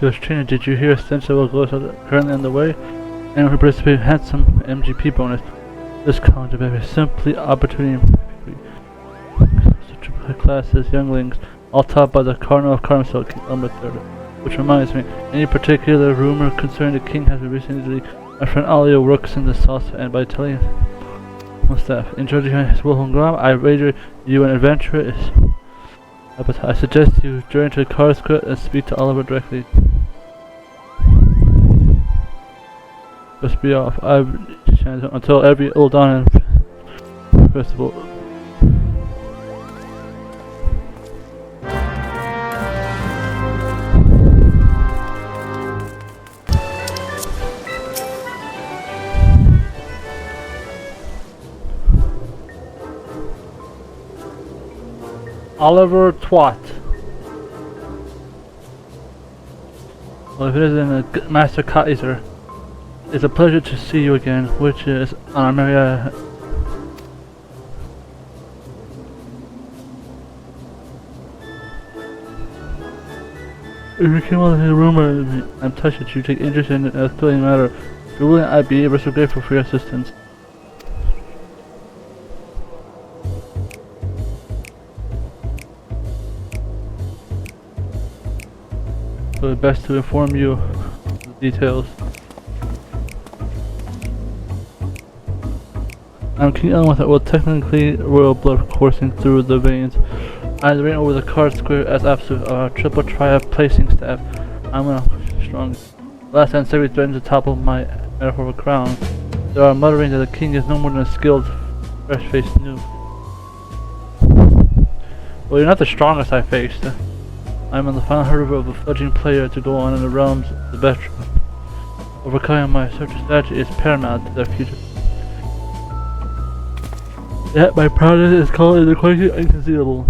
Ghost Trainer, did you hear sensible goals are currently on the way? Anyone who participates handsome MGP bonus. This counter baby simply opportunity classes, younglings, all taught by the Cardinal of Carmel, King Elmer III. Which reminds me, any particular rumor concerning the king has been recently. My friend Alio works in the south, and by telling my staff, enjoy his Wilhelm Gram, I wager you an adventurer is. But I suggest you journey to the car square and speak to Oliver directly. Just be off. Until every Old Dawn festival. Oliver Twat. Well, if it isn't Master Kaiser, it's a pleasure to see you again, which is on Maria. If you came out of the rumor, I'm touched that you take interest in a thrilling matter. If you're willing, I'd be ever so grateful for your assistance. So it's best to inform you of the details. I'm King Elmer with well, technically royal blood coursing through the veins. I reign over the card square as absolute triple triad placing staff. I'm strong. Last and secretary threatens to topple my metaphorical crown. There are muttering that the king is no more than a skilled, fresh-faced noob. Well, you're not the strongest I faced. I'm on the final hurdle of a fledgling player to go on in the realms of the veteran. Overcoming my search strategy is paramount to their future. Yet my proudness is called into question inconceivable.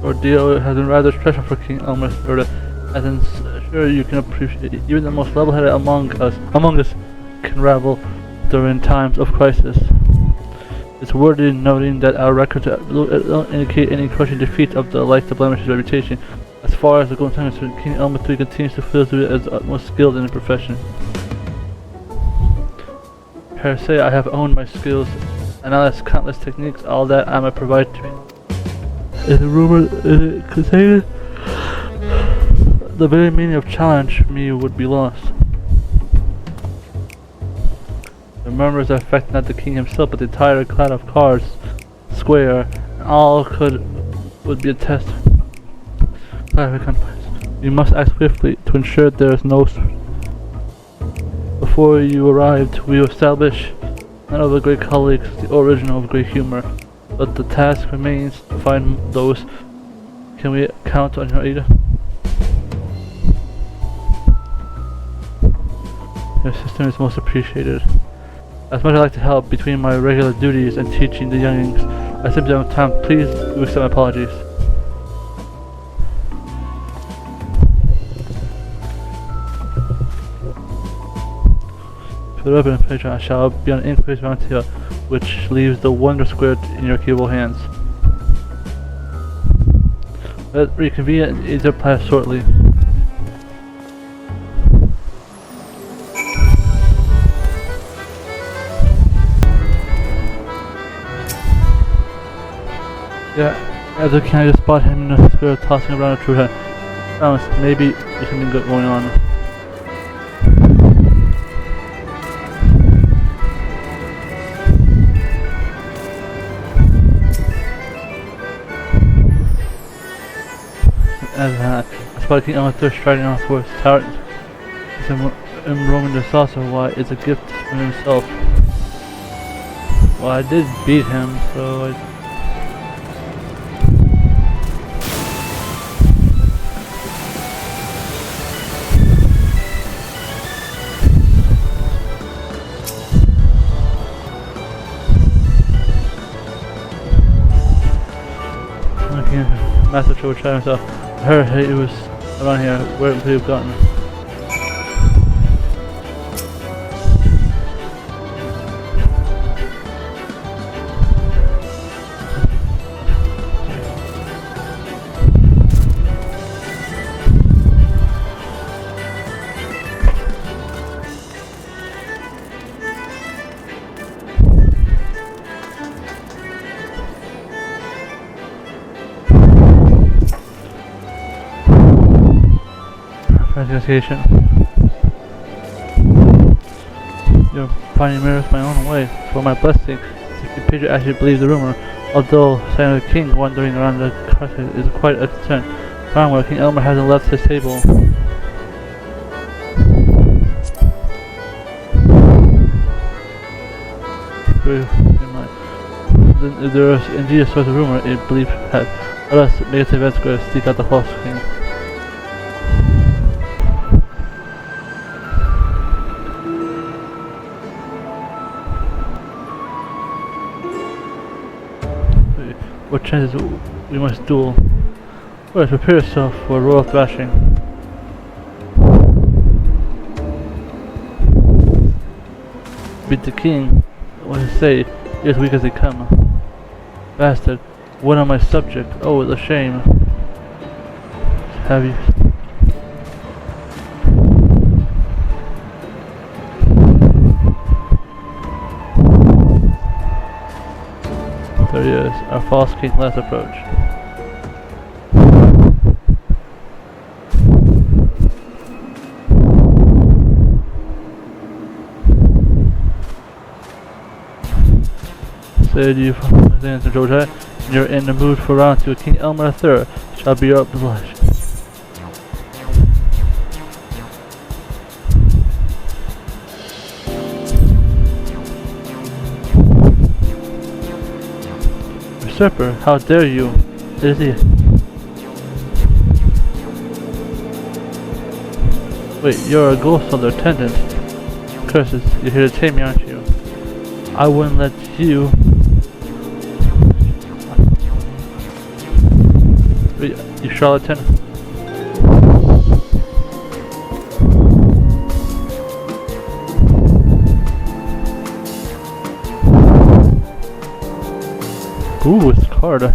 Ordeal has been rather stressful for King Elmer III, as I'm sure you can appreciate. Even the most level-headed among us can ravel during times of crisis. It's worthy noting that our records don't indicate any crushing defeat of the like to blemish reputation. As far as the going time is concerned, King Elmer III continues to feel to it as the utmost skilled in the profession. Per se, I have owned my skills, and now that's countless techniques, all that I might provide to me. If the rumor contained, the very meaning of challenge me would be lost. The murmurs affect not the king himself, but the entire clan of cards, square, and all would be a test. You must act swiftly to ensure there is no. Before you arrived, we established none of the great colleagues, the original of great humor, but the task remains to find those. Can we count on your aid? Your assistance is most appreciated. As much as I like to help between my regular duties and teaching the youngings, I simply don't have time. Please do accept my apologies. For the weapon picture, I shall be on increased round tail, which leaves the wonder square in your capable hands. Let reconvene at either path shortly. Yeah, as a king, I just spot him in the square tossing around a true head. Maybe there's something good going on. I spotted King Elmer III striding off towards the tower. In Roman the saucer, why it's a gift from himself. Well, I did beat him, so I. Master Trouble tried himself. I heard he was around here. Where could he have gotten? investigation. You're finding mirrors my own way. For my blessing, the Patriot actually believes the rumor, although saying the king wandering around the castle is quite a concern. Farmwell, King Elmer hasn't left his table. If there is indeed a source of rumor, a belief has. Let us make it let's go seek out the false king. What chances we must duel? Well, prepare yourself for a royal thrashing. Beat the king. What to say? He as weak as they come. Bastard. What am I subject? Oh, it's a shame. Have you? There he is, our false king last approach. Said you Mr. George, you're in the mood for round two. King Elmer III shall be your blush. Usurper, how dare you? It is he. Wait, you're a ghost soldier attendant. Curses, you're here to tame me, aren't you? I wouldn't let you. Wait, you charlatan. Ooh, it's card.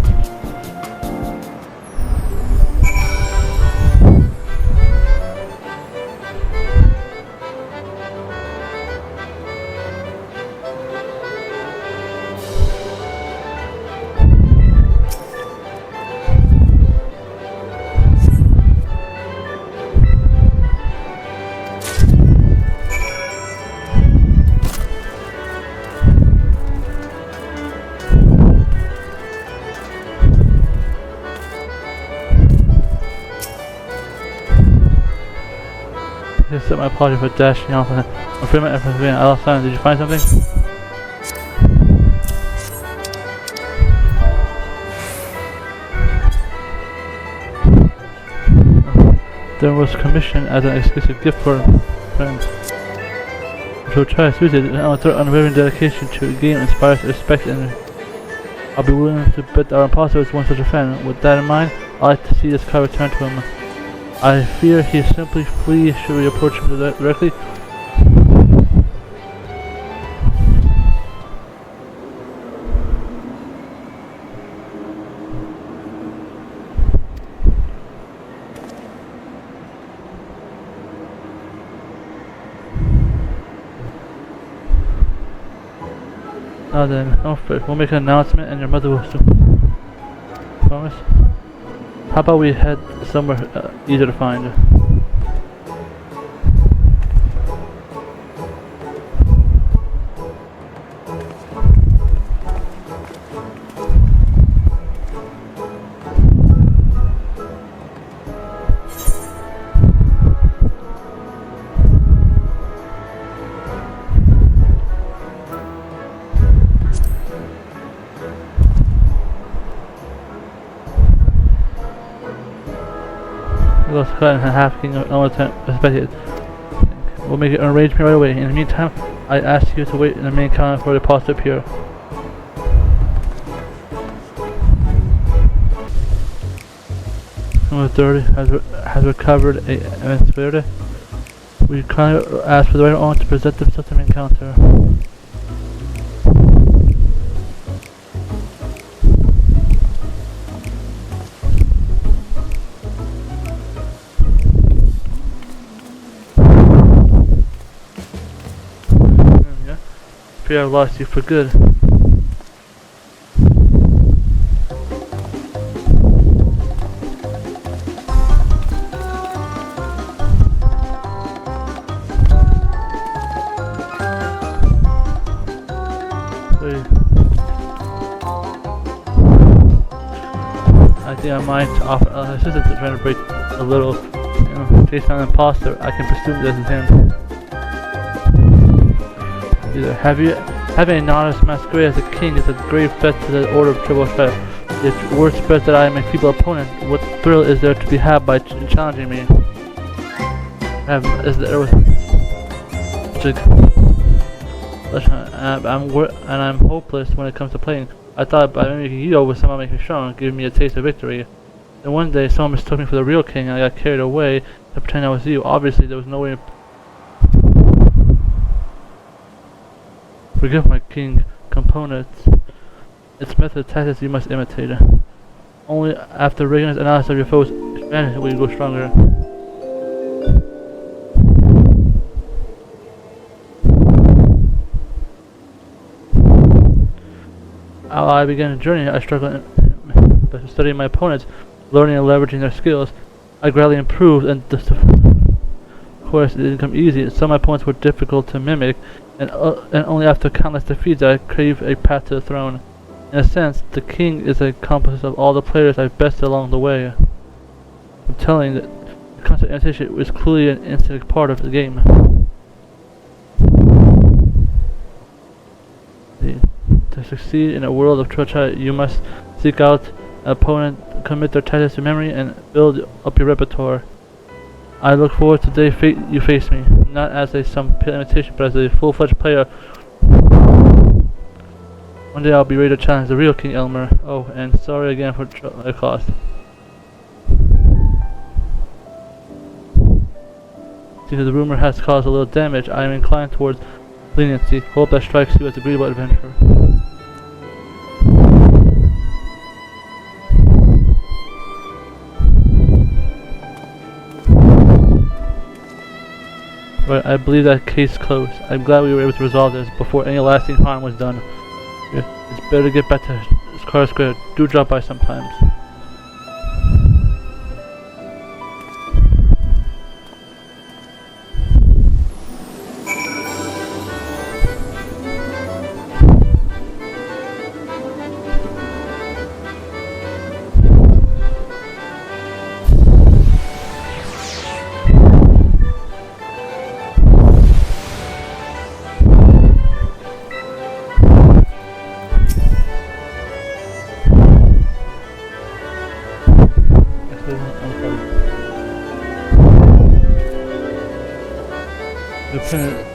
I accept my apology for dashing off. I'm afraid my efforts I lost time. Did you find something? There was commissioned as an exclusive gift for friends. Which will try to use it, and their unwavering dedication to a game inspires respect, and I'll be willing to bet our imposter is one such a fan. With that in mind, I'd like to see this card returned to him. I fear he simply flees should we approach him directly. Now then, don't fret. We'll make an announcement and your mother will soon. Promise? How about we head somewhere easier to find? We'll cut in half King Elmer expected. We'll make an arrangement right away. In the meantime, I ask you to wait in the main counter for the deposit to appear. Number 30 has recovered a investigator. We kindly ask for the right owner to present themselves to the main counter. I've lost you for good. I think I might offer assistance to trying to break a little, face down an imposter. I can presume this is him. Either having an honest masquerade as a king is a grave threat to the order of Triple Shadow. If word spreads that I am a feeble opponent, what thrill is there to be had by challenging me? I'm hopeless when it comes to playing. I thought by making you over somehow make me strong, giving me a taste of victory. Then one day someone mistook me for the real king and I got carried away to pretend I was you. Obviously there was no way. Forgive my king components. Its method tactics you must imitate. Only after rigorous analysis of your foes advantage will you go stronger. While I began a journey, I struggled by studying my opponents, learning and leveraging their skills. I gradually improved, and of course it didn't come easy. Some of my opponents were difficult to mimic, and only after countless defeats I craved a path to the throne. In a sense, the king is a composite of all the players I've bested along the way. I'm telling you that the constant imitation is clearly an integral part of the game. To succeed in a world of treachery, you must seek out an opponent, commit their tactics to memory, and build up your repertoire. I look forward to the day you face me, not as some imitation, but as a full-fledged player. One day I'll be ready to challenge the real King Elmer. Oh, and sorry again for the cost. Since the rumor has caused a little damage, I am inclined towards leniency. Hope that strikes you as a agreeable adventurer. Right, I believe that case closed. I'm glad we were able to resolve this before any lasting harm was done. It's better to get back to Scar Square. Do drop by sometimes.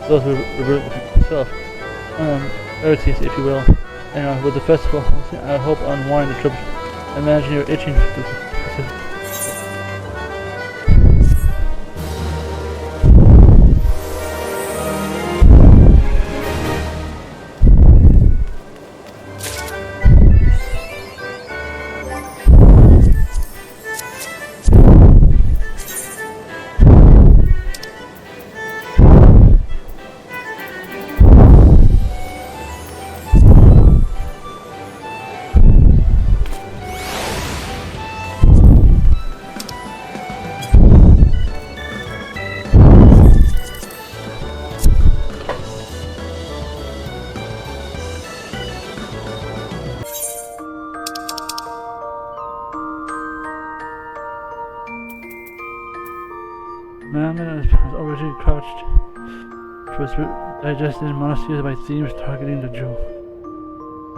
Those who revert himself, rarities, if you will. And with the festival, I hope unwind the trip. Imagine you're itching for the Marina is already crouched. It was digested in monasteries by thieves targeting the jewel.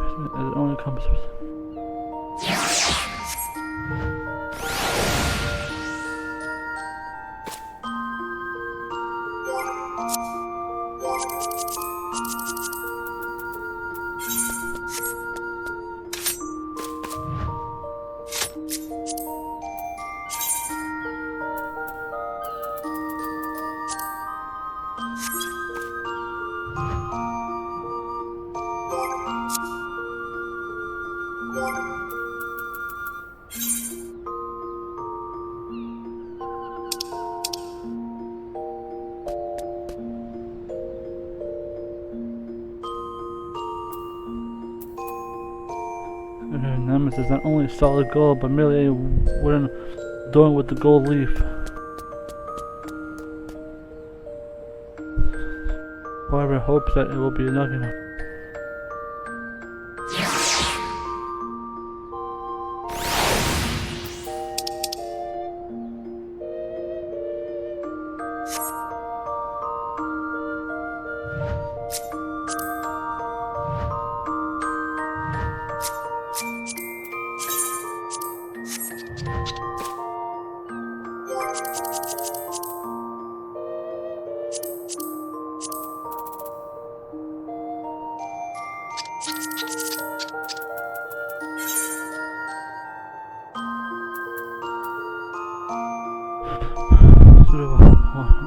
As it only encompasses. Nemesis is not only solid gold, but merely a wooden door with the gold leaf. However, hopes that it will be enough.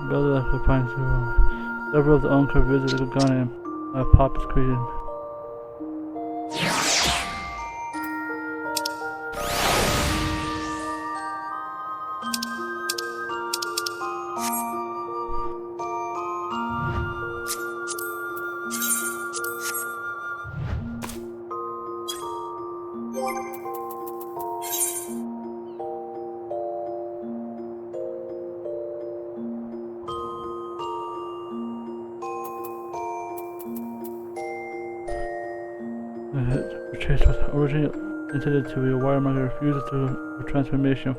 Builder of the Pine Zero. Several of the Onker visited Ghana. Pop is created. The chase was originally intended to be a wiremaker refuses to transformation.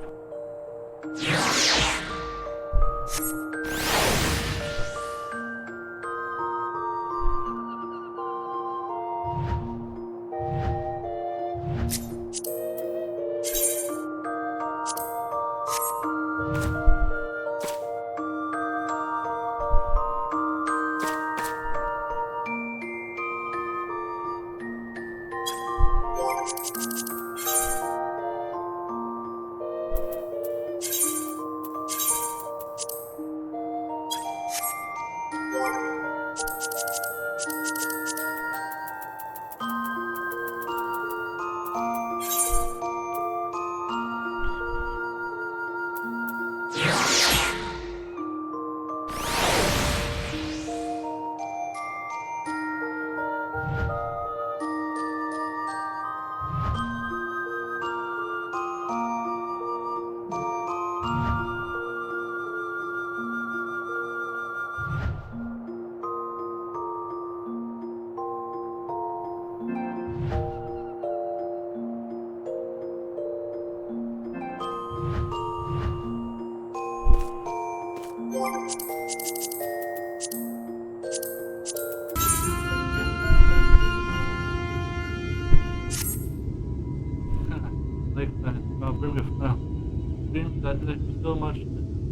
Dreams that there's so much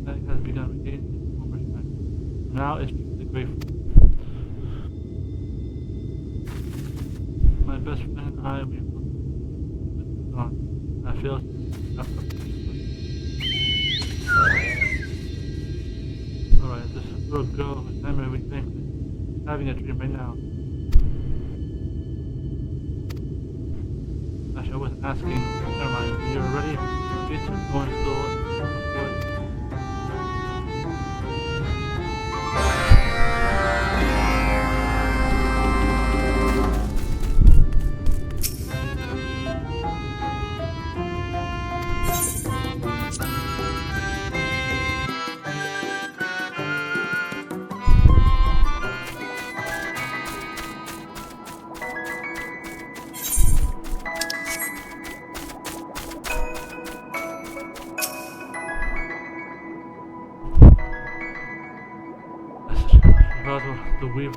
that has begun regaining its former strength. Now it's truly grateful. My best friend and I, we were gone. I feel alright, this little girl whose nightmare we think is having a dream right now. Actually, I wasn't asking. Never mind. When you're ready, get to go and fill it. The weave.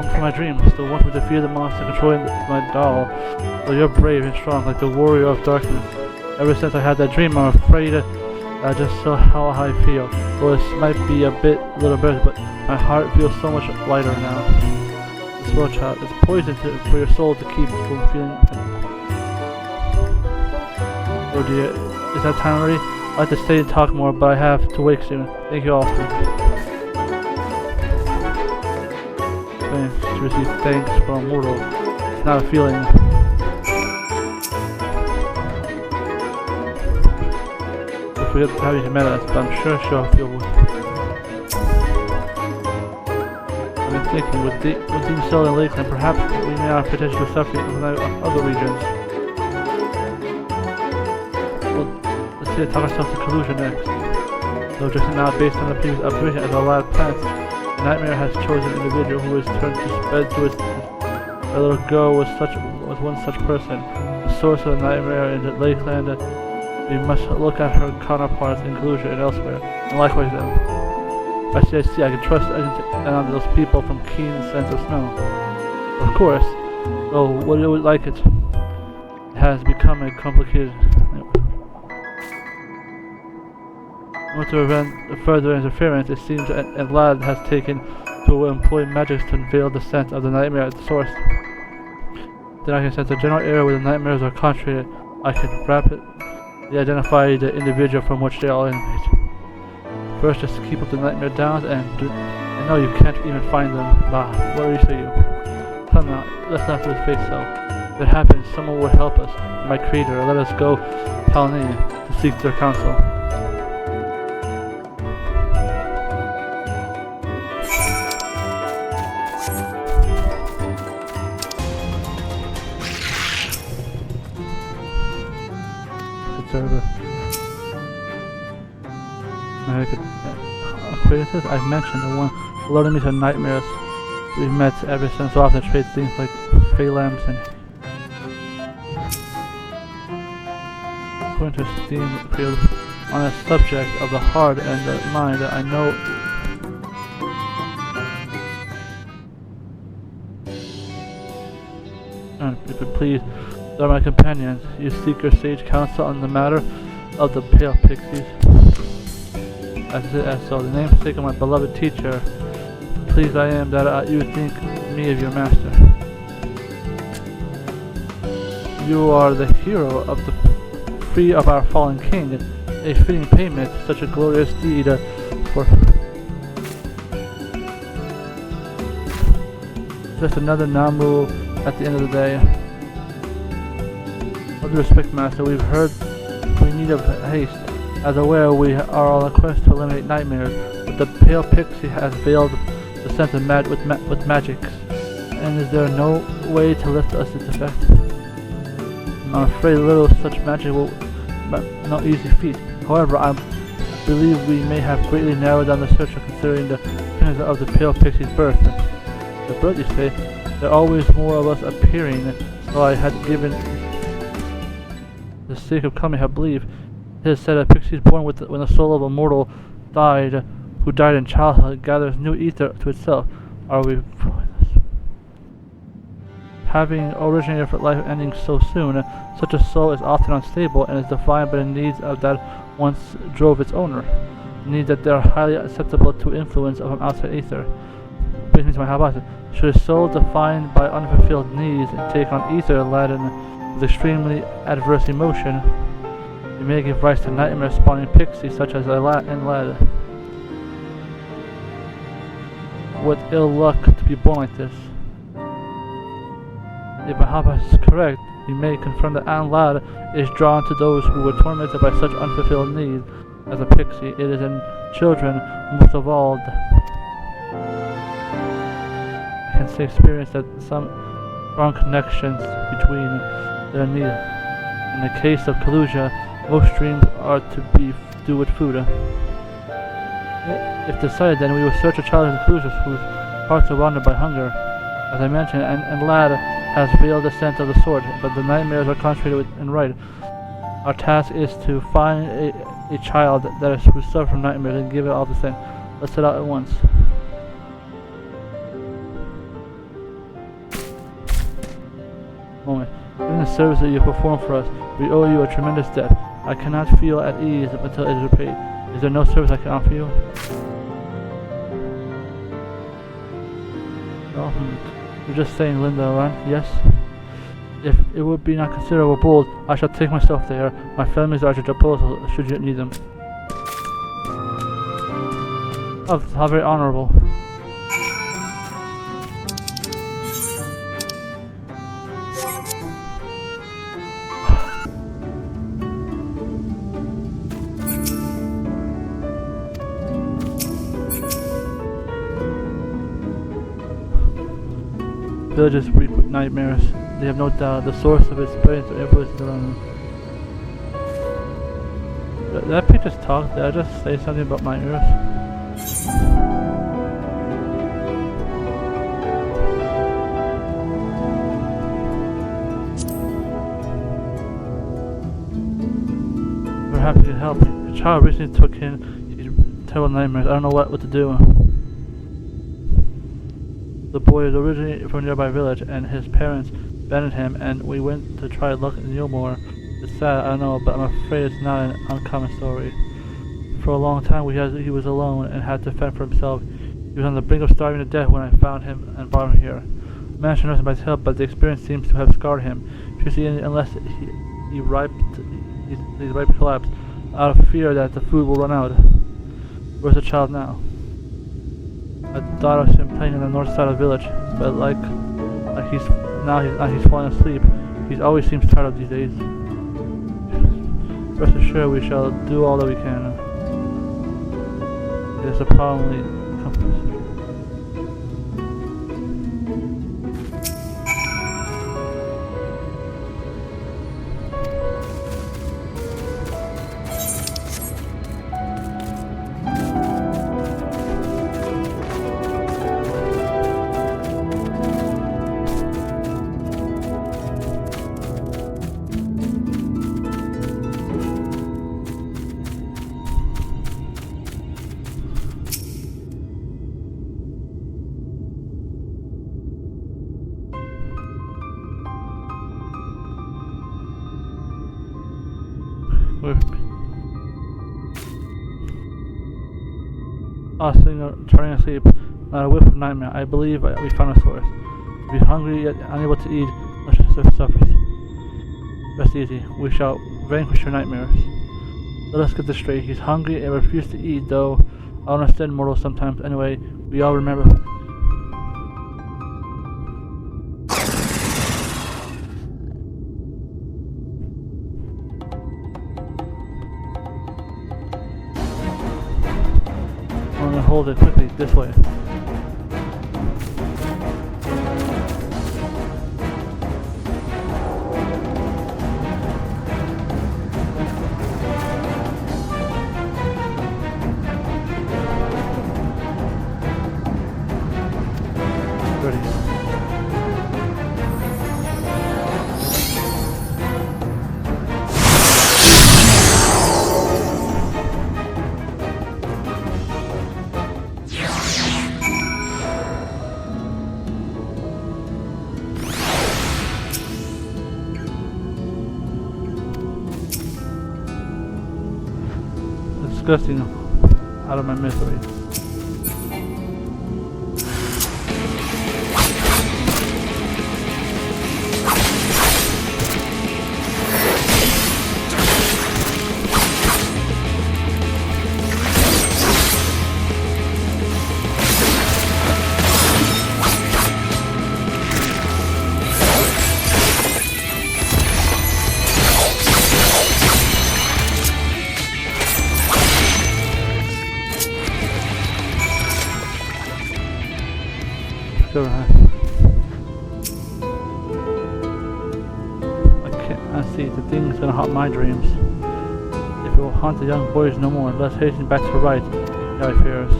From my dreams, the one who defeated the monster controlling my doll. So you're brave and strong, like the warrior of darkness. Ever since I had that dream, I'm afraid just so how I feel. Well, this might be a little bit, but my heart feels so much lighter now. This world child is poison for your soul to keep from feeling. Oh dear, is that time already? I'd like to stay and talk more, but I have to wake soon. Thank you all for to receive thanks from a mortal. It's not a feeling. I forget how you met us, but I'm sure she'll feel with. I've been thinking, with Deep Cell and Lakeland, perhaps we may have potential suffering in other regions. Well, let's see, talk ourselves to collusion next. So just now, based on the previous observation of the lab plants, Nightmare has chosen an individual who is turned to spread to his. A little girl was one such person. The source of the nightmare in the Lakeland. We must look at her counterparts in Collusion and elsewhere, and likewise them. I see. I can trust those people from keen sense of smell. Of course. So, what do you like it? It has become a complicated. To prevent further interference, it seems Vlad has taken to employ magics to veil the sense of the nightmare at the source. Then I can sense a general area where the nightmares are concentrated. I can rapidly identify the individual from which they all emanate. First, just keep up the nightmare downs, and no, you can't even find them. Bah, what are you? Come now, let's not lose faith. So, if it happens, someone will help us. My creator, let us go, Palnea, to seek their counsel. Acquaintances I've mentioned, the one alerting me to nightmares we've met ever since, so often trade things like fey lamps and Quintus theme field on a subject of the heart and the mind that I know. And if you please, they're my companions. You seek your sage counsel on the matter of the pale pixies. As so, the namesake of my beloved teacher, pleased I am that you think me of your master. You are the hero of the free of our fallen king, a fitting payment, such a glorious deed for just another Namu at the end of the day. With respect, master, we've heard we need of haste. As aware, we are on a quest to eliminate nightmares, but the pale pixie has veiled the sense of with magics. And is there no way to lift us its effect? I'm afraid little such magic will no easy feat. However, I believe we may have greatly narrowed down the search considering the mechanism of the pale pixie's birth. The birth, you say? There are always more of us appearing, so I had given the sake of coming, I believe. It is said a pixie is born when the soul of a mortal who died in childhood, gathers new ether to itself. Are we having originated for life ending so soon? Such a soul is often unstable and is defined by the needs of that once drove its owner. Needs that they are highly susceptible to influence of an outside ether. Brings me to my hypothesis. Should a soul defined by unfulfilled needs take on ether laden with extremely adverse emotion, it may give rise to nightmare-spawning pixies such as Lad. What ill luck to be born like this. If my hypothesis is correct, we may confirm that Lad is drawn to those who were tormented by such unfulfilled needs as a pixie. It is in children, most of all. I can say experience that some strong connections between their needs. In the case of Kalusia, most dreams are to be do with food. If decided, then we will search a child in Kalusia whose hearts are wounded by hunger. As I mentioned, and Lad has veiled the scent of the sword, but the nightmares are concentrated and right. Our task is to find a child who suffers from nightmares and give it all the same. Let's set out at once. Moment. Given the service that you perform for us, we owe you a tremendous debt. I cannot feel at ease until it is repaid. Is there no service I can offer you? Oh, you're just saying, Linda, right? Yes? If it would be not considerable bold, I shall take myself there. My families are at your disposal, should you need them. Oh, how very honorable. Villages reek with nightmares. They have no doubt the source of its presence or influence around them. Did that pig just talk? Did I just say something about my ears? We're happy to help you. A child recently took in terrible nightmares. I don't know what to do. The boy is originally from a nearby village, and his parents abandoned him, and we went to try luck in Yulmore. It's sad, I know, but I'm afraid it's not an uncommon story. For a long time he was alone and had to fend for himself. He was on the brink of starving to death when I found him and brought him here. I managed to nurse him by his help, but the experience seems to have scarred him. Unless he ripe collapse, out of fear that the food will run out. Where's the child now? I thought of him playing on the north side of the village, but he's falling asleep. He always seems tired of these days. Rest assured, we shall do all that we can. It is a probably compass. Turning asleep, not a whiff of nightmare. I believe we found a source. Be hungry yet unable to eat, much suffers. Rest easy. We shall vanquish your nightmares. Let us get this straight. He's hungry and refuses to eat, though I understand mortals sometimes. Anyway, we all remember. Hold it quickly, this way. Ready. Disgusting out of my misery. I see, the thing's gonna haunt my dreams. If it will haunt the young boys no more, let's hasten back to the right, I fears.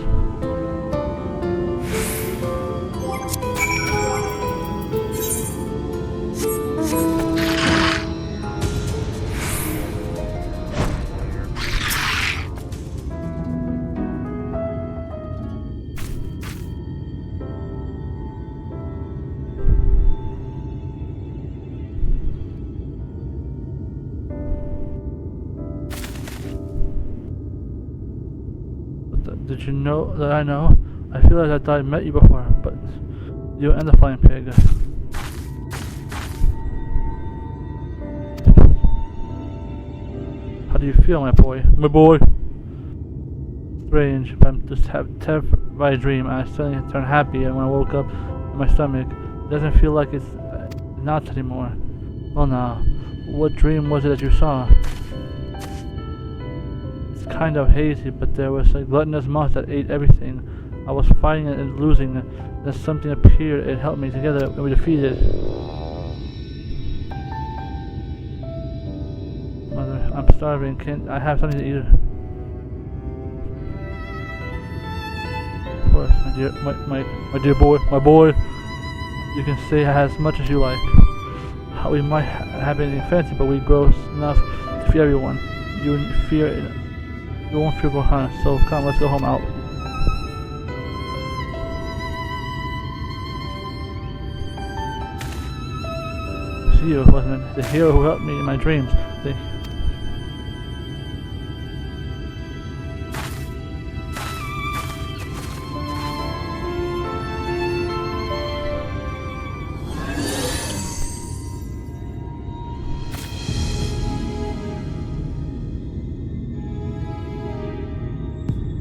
Did you know that I know? I feel like I thought I met you before, but you and the flying pig. How do you feel, my boy? My boy! Strange, but I'm just terrified by a dream. I suddenly turned happy, and when I woke up in my stomach, it doesn't feel like it's not anymore. Well now, what dream was it that you saw? Kind of hazy, but there was a gluttonous moth that ate everything. I was fighting it and losing it. Then something appeared and helped me together, and we defeated it. Mother, I'm starving. Can't I have something to eat? Of course, my dear boy, my boy. You can say as much as you like. We might have anything fancy, but we gross enough to feed everyone. You won't fear Gohan, so come, let's go home out. you, wasn't it? The hero who helped me in my dreams. Thank you.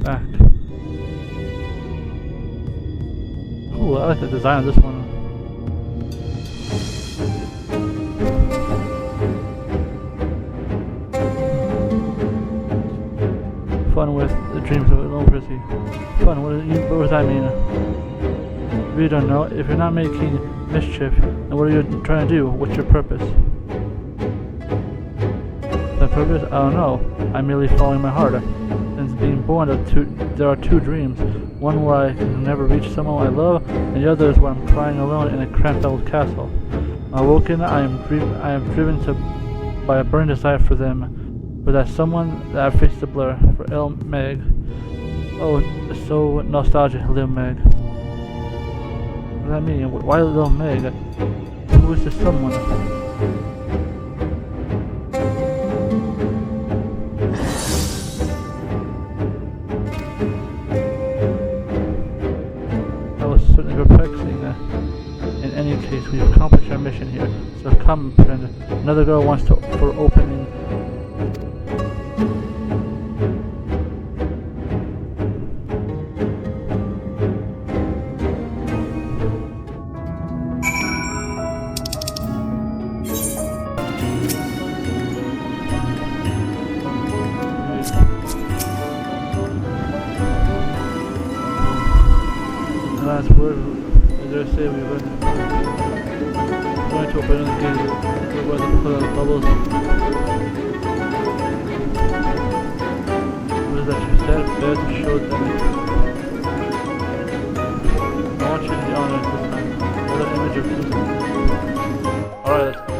Back. Ooh, I like the design of this one. Fun with the dreams of an old Prissy. Fun, what does that mean? You really don't know. If you're not making mischief, then what are you trying to do? What's your purpose? My purpose? I don't know. I'm merely following my heart. Since being born, there are two dreams. One where I can never reach someone I love, and the other is where I'm crying alone in a cramped old castle. Awoken, I am driven by a burning desire for them, for that someone that I faced the blur, for Lil Meg. Oh, so nostalgic, Lil Meg. What does that mean? Why Lil Meg? Who is this someone? Perplexing. In any case, we've accomplished our mission here. So come, friend. Another girl wants for opening. Last word, as I say, we're going to open the gate. We're going to put out bubbles. What is that you said? Bear to show them. I want you to be honored this time. What an image of you. Alright, let's go.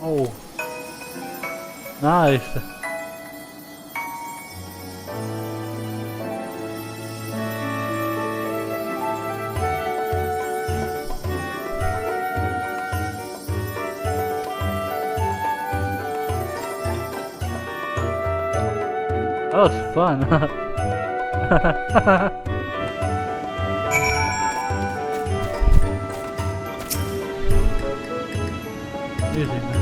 Oh, nice. That was fun. Easy, man.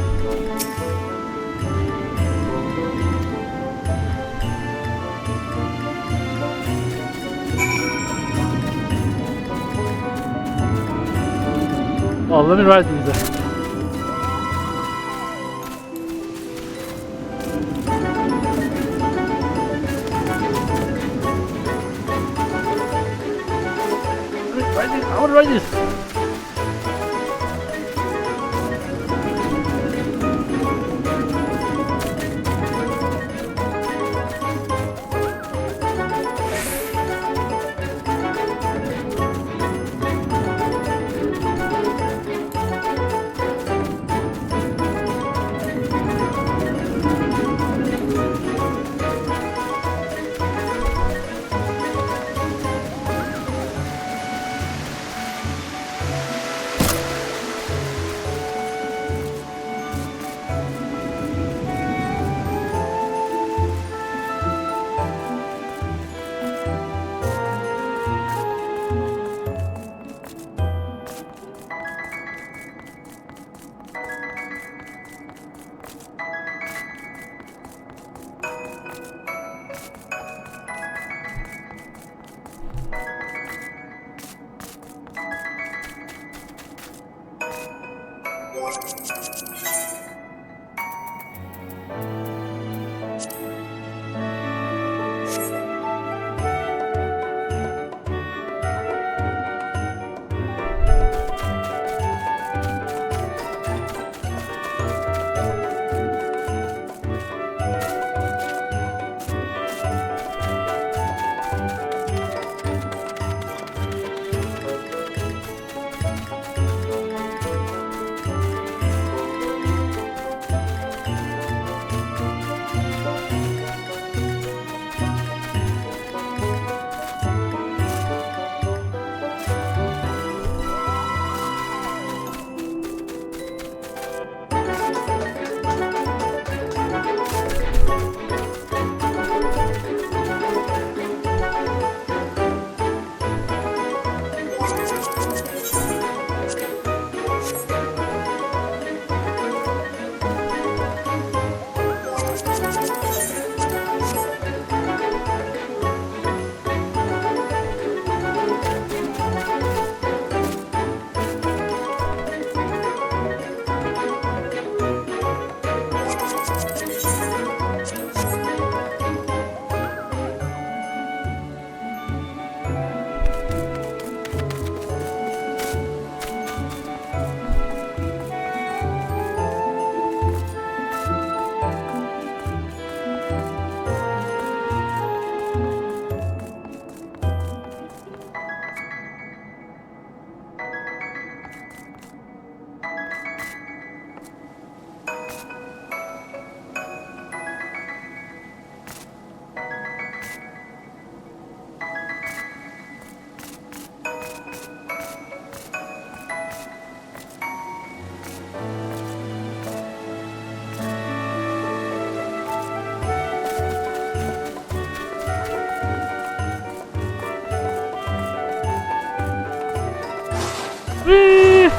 Oh, let me ride these. I want to ride this.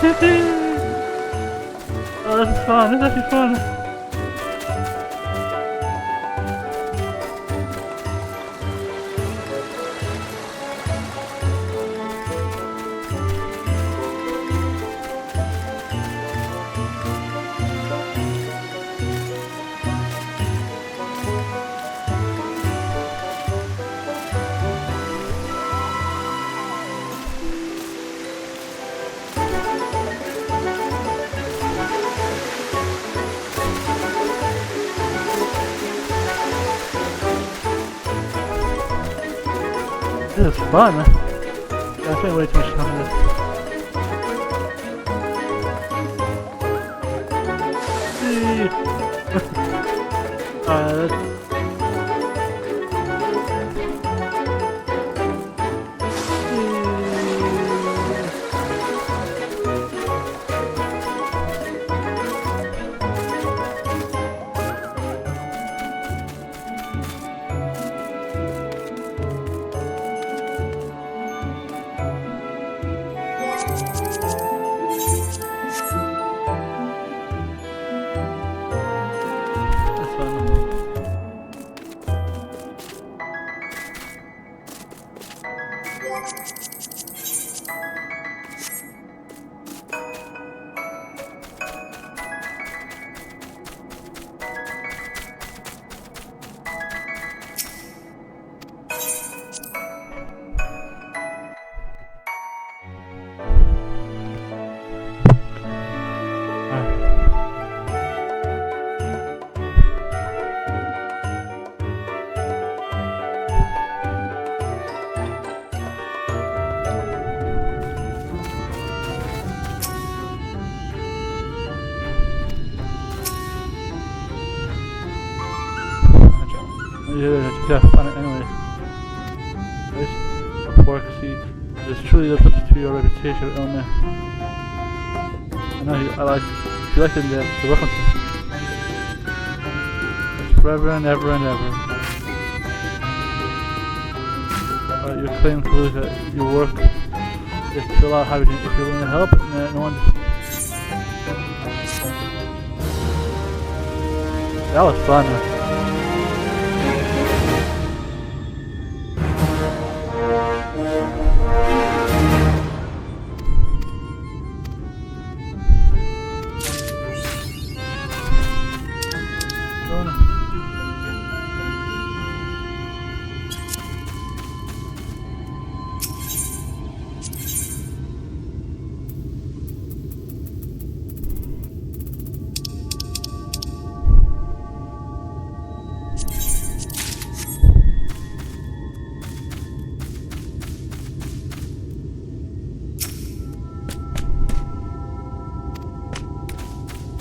Oh, this is fun. This is actually fun. This is fun. I spent way too much time on this. Alright, yeah, fun anyway. Right? Porksy, this truly lives up to your reputation, Elmer. I know you like it there, so welcome to it's forever and ever and ever. Your claim concludes that your work is to allow hydrogen if you're willing to help, and no one. That was fun.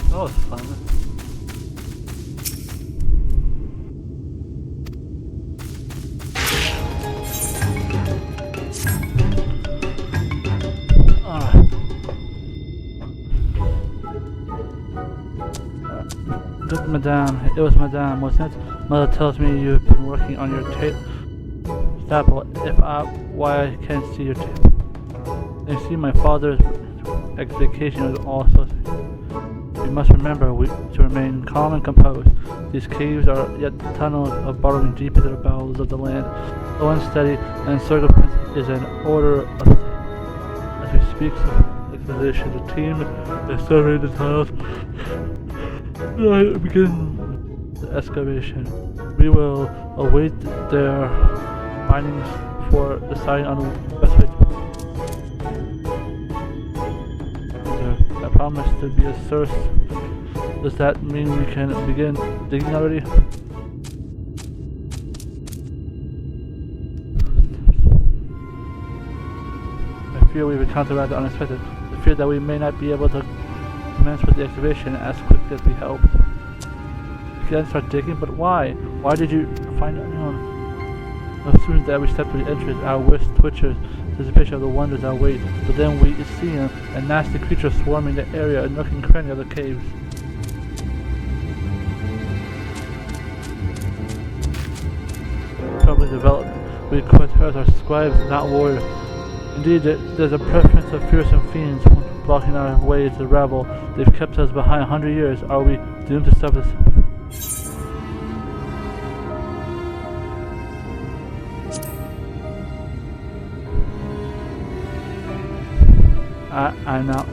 That was fun. Good Madame, it was Madame, wasn't it? Mother tells me you've been working on your staple. Why I can't see your tape? You see, my father's execution was also. We must remember to remain calm and composed. These caves are yet tunnels of burrowing deep into the bowels of the land. Slow and steady and circumference is an order of as we speak of exposition. The team is surveying the tunnels. Begin the excavation. We will await their findings before deciding on the best way to I promise to be a source. Does that mean we can begin digging already? I fear we've encountered rather unexpected. The fear that we may not be able to commence with the excavation as quickly as we hoped. We can start digging, but why? Why did you find anyone? As soon as we step to the entrance, our wrist twitches. Anticipation of the wonders our wait, but then we see a nasty creature swarming the area, a nook and cranny of the caves. Probably developed. We quite heard our scribes, not warriors. Indeed, there's a preference of fearsome fiends blocking our way to the rabble. They've kept us behind 100 years. Are we doomed to suffer this? I'm now.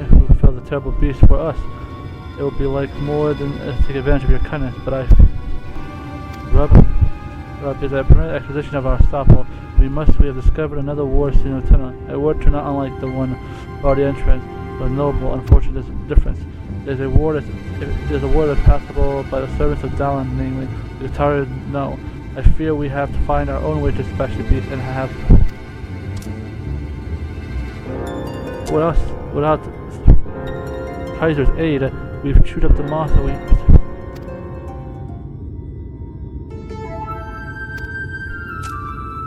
Who fell the terrible beast for us? It would be like more than take advantage of your kindness, but Rub is a permanent acquisition of our Aristotle. We have discovered another ward in the tunnel. A ward turned not unlike the one already entrance, but noble, unfortunate difference. There's a ward impassable by the servants of Dallin, namely the Guitar. No, I fear we have to find our own way to dispatch the beast and have. Without Kaiser's aid, we've chewed up the moss and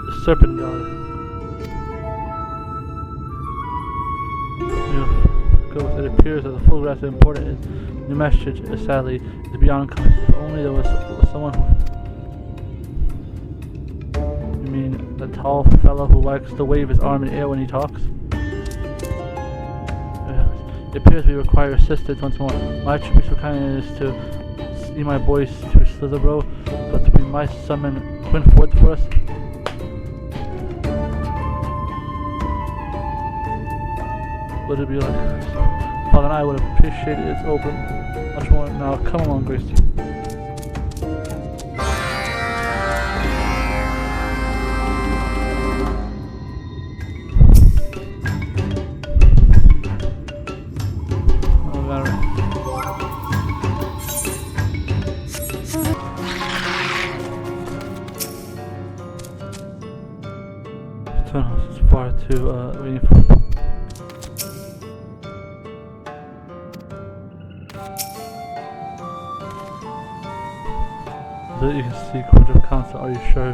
the serpent god. It appears that the full grasp of importance in the message, sadly, is beyond comprehension. If only there was someone who... You mean the tall fellow who likes to wave his arm in the air when he talks? It appears we require assistance once more. My tribute for kindness is to see my boys to Slitherbro, but we might summon Quinn forth for us. Would it be like... Father and I would appreciate it. It's open much more. Now come along, Grace. Tunnels is far too waiting for. So you can see Court of Council. Are you sure?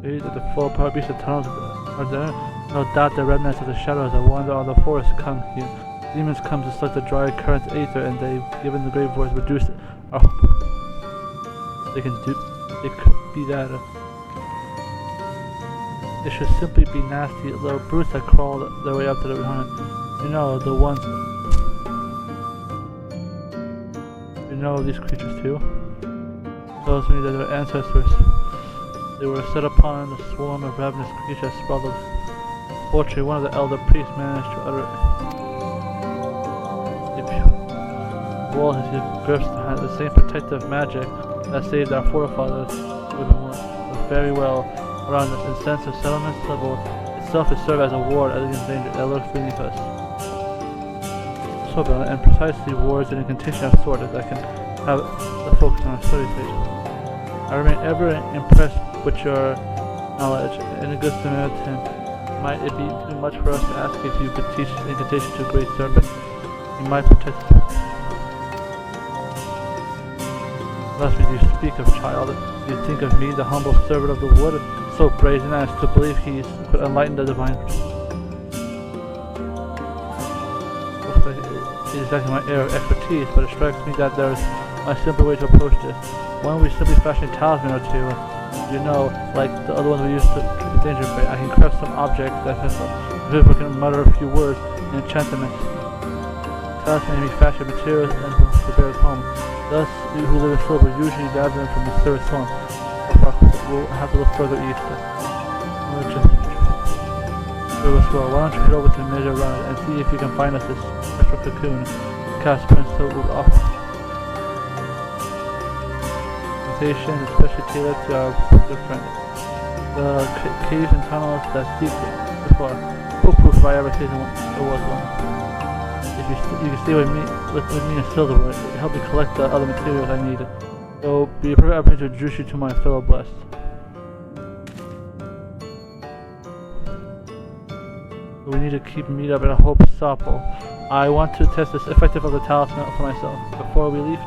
At the full power beast, the tunnels are there. No doubt the remnants of the shadows that wander on the forest come here. Demons come to suck the dry current aether, and they've given the great voice reduced. They could be that. It should simply be nasty little brutes that crawl their way up to the behind. You know, the ones. You know these creatures too? Tells me that their ancestors, they were set upon the swarm of ravenous creatures that sprawled. Fortunately, one of the elder priests managed to utter it. Wall his grips had the same protective magic that saved our forefathers. Very well around us. The sense of settlement level itself is served as a ward against danger that lurks beneath us. So valid, and precisely wards in a contention of sort that can have the focus on our study stage. I remain ever impressed with your knowledge. In a good Samaritan, might it be too much for us to ask if you could teach incantation to a great serpent? You might protect. Thus, when you speak of child, you think of me, the humble servant of the wood, so brazen as to believe he could enlighten the divine. Looks like it is exactly my area of expertise, but it strikes me that there is a simpler way to approach this. Why don't we simply fashion a talisman or two? You know, like the other ones we used to keep the danger bait. I can craft some object that has a we can mutter a few words in enchantment. Talisman may be fashion materials and the bear's home. Thus, we who live in silver usually gather them from the third slum. We'll have to look further east. Well, why don't you head over to the major round and see if you can find us this special cocoon. Cast Prince so will offer. Invitation especially tailored to our good friend. The caves and tunnels that seek before. Foolproof if I ever see there was one. If you can stay with me in Silver, it will help me collect the other materials I need. So be a perfect opportunity to introduce you to my fellow blessed. We need to keep meet up at a Hope Sapple. I want to test this effective of the talisman for myself before we leave.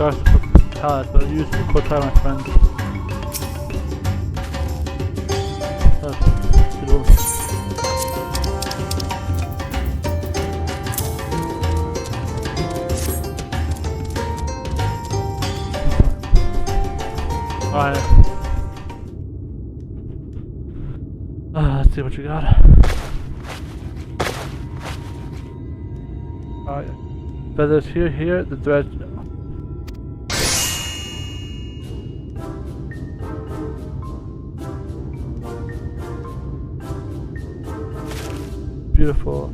Guards for palace, but used for Kotai, my friends. Alright. Let's see what you got. Alright. Feathers here, the thread. Beautiful.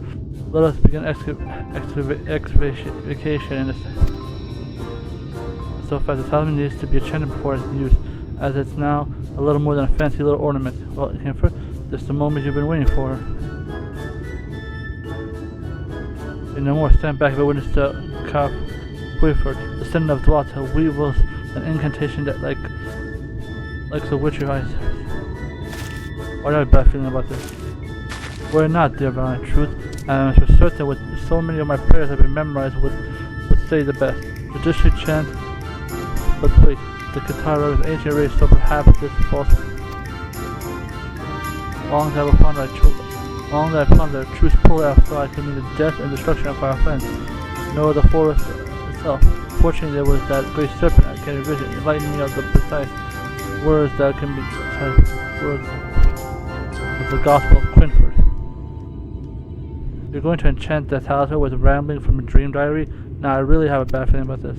Let us begin excavation in this. So fast, the talisman needs to be enchanted before its use, as it's now a little more than a fancy little ornament. Well, it came first. This is the moment you've been waiting for. Say no more. Stand back and witness the Cap Quifford, descendant of Dwata, weavels an incantation that like the witcher eyes. Why do I have a bad feeling about this? Were it not, dear valiant truth, and I'm certain with so many of my prayers have been memorized would say the best. Traditionally chant, but wait, the Katara is ancient race, so perhaps this is false. Long that I found their truth pull out so I could mean the death and destruction of our friends, nor the forest itself. Fortunately, there was that great serpent I can envision, enlightening me of the precise words that can be words of the Gospel of Quinford. You're going to enchant the talisman with rambling from a dream diary? Now, I really have a bad feeling about this.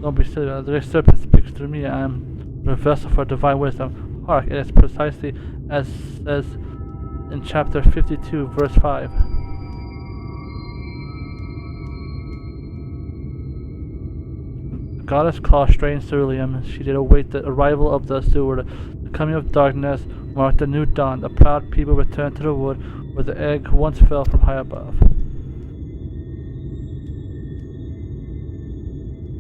Don't be silly, the great serpent speaks through me. I am a vessel for divine wisdom. Hark, it is precisely as says in chapter 52, verse 5. The goddess claw strained ceruleum. She did await the arrival of the steward. The coming of darkness marked a new dawn. The proud people returned to the wood where the egg once fell from high above.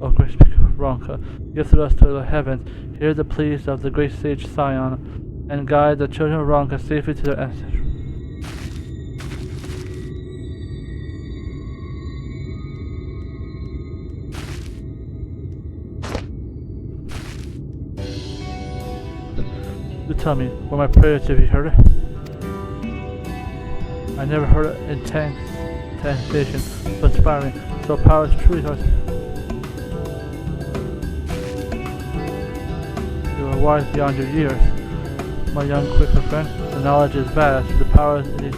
O great speaker Ronka, gifted us to the heavens, hear the pleas of the great sage Sion, and guide the children of Ronka safely to their ancestry. Do tell me, were my prayers to be heard? I never heard an incantation so inspiring, so powerless, truly hard. You are wise beyond your years, my young quicker friend. The knowledge is vast, the power is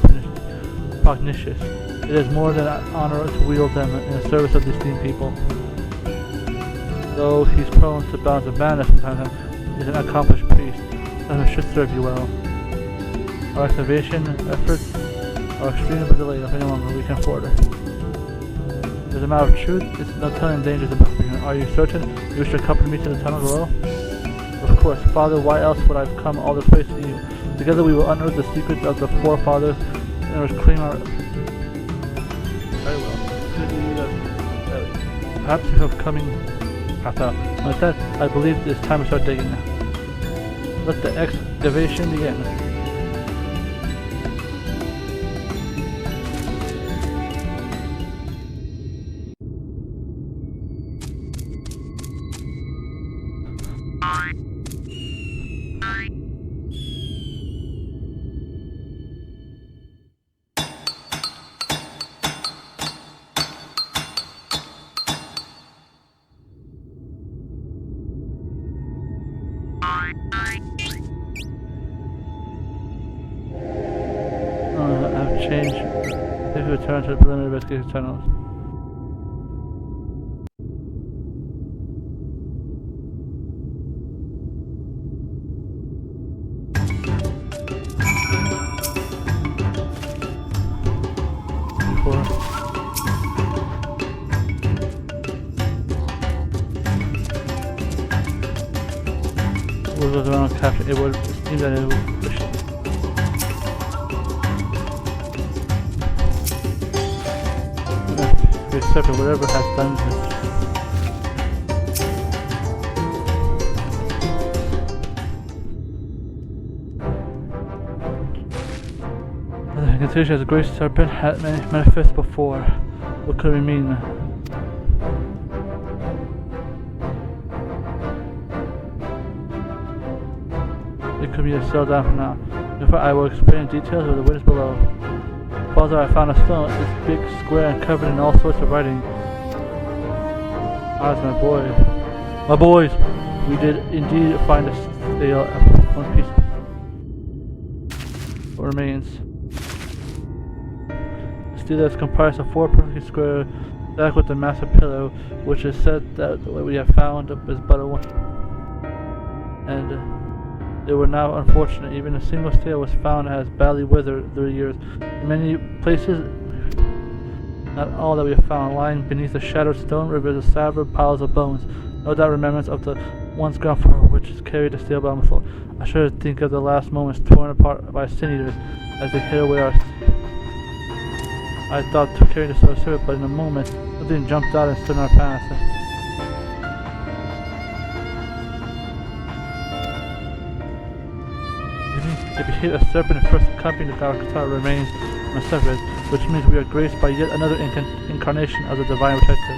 pernicious. It is more than an honor to wield them in the service of these esteemed people. Though he's prone to bounds of madness sometimes, he's an accomplished priest, and should serve you well. Our excavation efforts are extremely delayed if any longer we can afford it. As a matter of truth, it's no telling dangers about here. Are you certain you wish to accompany me to the tunnel below? Of course, Father, why else would I have come all this way to you? Together we will unearth the secrets of the forefathers and reclaim our... Very well. Perhaps you have coming... Like that, I believe it's time to start digging now. Let the excavation begin. I've changed. If you return to the preliminary investigation tunnels. Was around capture, it would seem that it would push. Except whatever has done this. continuation as the Great Serpent had manifested before. What could it mean? It could be a settle down for now. Therefore, I will explain details of the witness below. Father, I found a stone. It's big, square, and covered in all sorts of writing. Ah, it's my boy. My boys! We did indeed find a stale one piece. What remains? The stele is comprised of 4 perfectly square stacked with a massive pillow, which is said that what we have found is but a one. And they were now unfortunate. Even a single stele was found as badly weathered through the years. In many places, not all that we have found, lying beneath the shattered stone reveals several piles of bones. No doubt remembrance of the once ground floor which is carried the stele bottom floor. I shudder to think of the last moments torn apart by sin eaters as they hid away our. I thought to carry the sword serpent, but in a moment something jumped out and stood in our path. If we hit a serpent first accompanying the Kaiser remains unsevered, which means we are graced by yet another incarnation of the divine protector.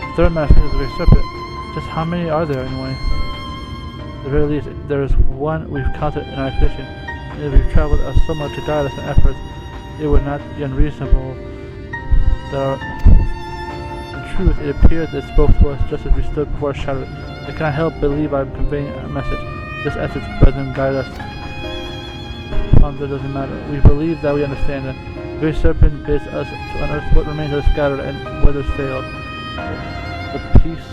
The third manifestation of the great serpent. Just how many are there anyway? At the very least, there is one we've counted in our expedition, and if we've traveled so much to guide us in efforts, it would not be unreasonable that in truth it appeared that it spoke to us just as we stood before a shadow. I cannot help believe I am conveying a message, just as its brethren guide us. That doesn't matter. We believe that we understand that the great serpent bids us to unearth what remains of the scattered and weathered sail. The piece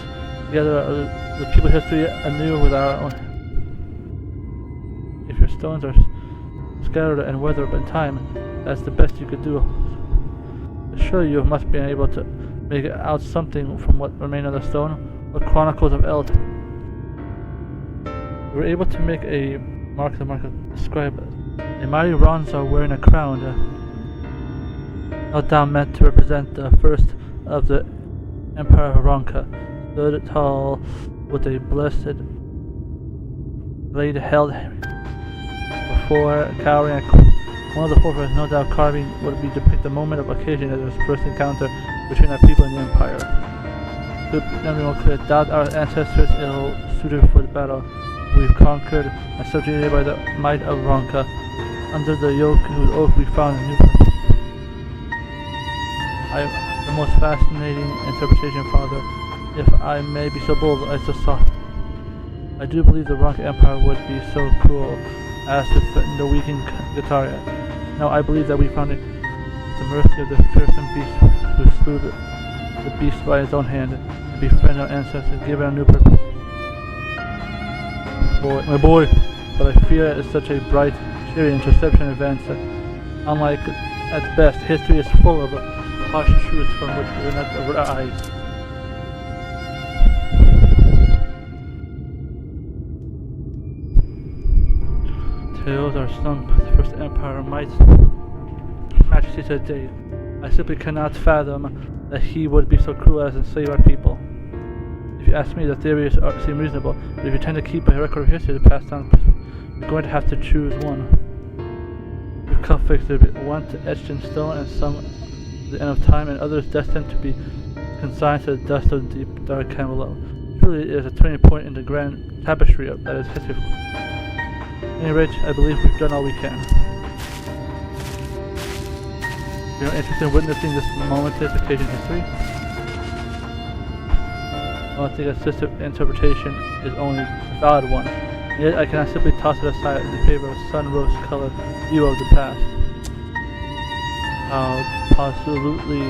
together the people history anew with our own. If your stones are scattered and weathered by time, that's the best you could do. Surely you must be able to make out something from what remained of the stone. What chronicles of Eld? We were able to make a mark describe it. A mighty Ronzo wearing a crown, no doubt meant to represent the first of the Emperor Ronka, stood tall with a blessed blade held before cowering. One of the forefathers, no doubt carving, would be depict the moment of occasion as his first encounter between our people and the Empire. Could everyone clear doubt our ancestors ill suited for the battle. We've conquered and subjugated by the might of Ronka. Under the yoke whose oath we found a new the most fascinating interpretation, Father, if I may be so bold, I do believe the Ronka Empire would be so cruel as to threaten the weakened Gitaria. Now I believe that we found it the mercy of the fearsome beast who slew the beast by his own hand and befriend our ancestors, give it a new purpose. My boy, but I fear it is such a bright interception events that, unlike at best, history is full of harsh truths from which we are not over our eyes. Tales are sung by the first Empire might majesty today. I simply cannot fathom that he would be so cruel as to save our people. If you ask me, the theories seem reasonable, but if you tend to keep a record of history to pass down, you're going to have to choose one. Conflicts there be one etched in stone and some at the end of time, and others destined to be consigned to the dust of the deep dark can below. Truly it is a turning point in the grand tapestry that is history. At any rate, I believe we've done all we can. If you're interested in witnessing this momentous occasion in history, I think a system interpretation is only a valid one. Yet I cannot simply toss it aside in favor of a sun-rose-colored view of the past. Absolutely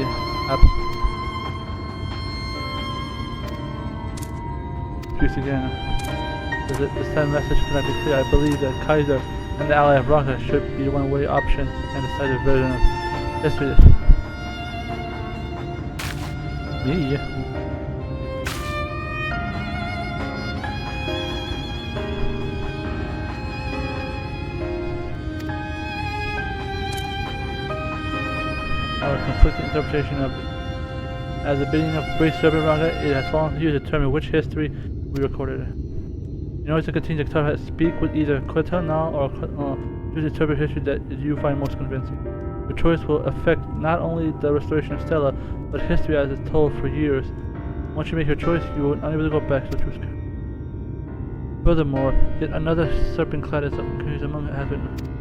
Excuse again. This time message cannot be clear. I believe that Kaiser and the ally of Ronka should be one-way options and decided version of history. Me? Our conflicting interpretation of it. As the beginning of the Great Serpent Ronka, it has fallen to you to determine which history we recorded. In order to continue, the Kaiser speak with either Kenan or Choose a turbid history that you find most convincing. Your choice will affect not only the restoration of Stella, but history as it's told for years. Once you make your choice, you will not be able to go back to the truth. Furthermore, yet another serpent clad is among has been.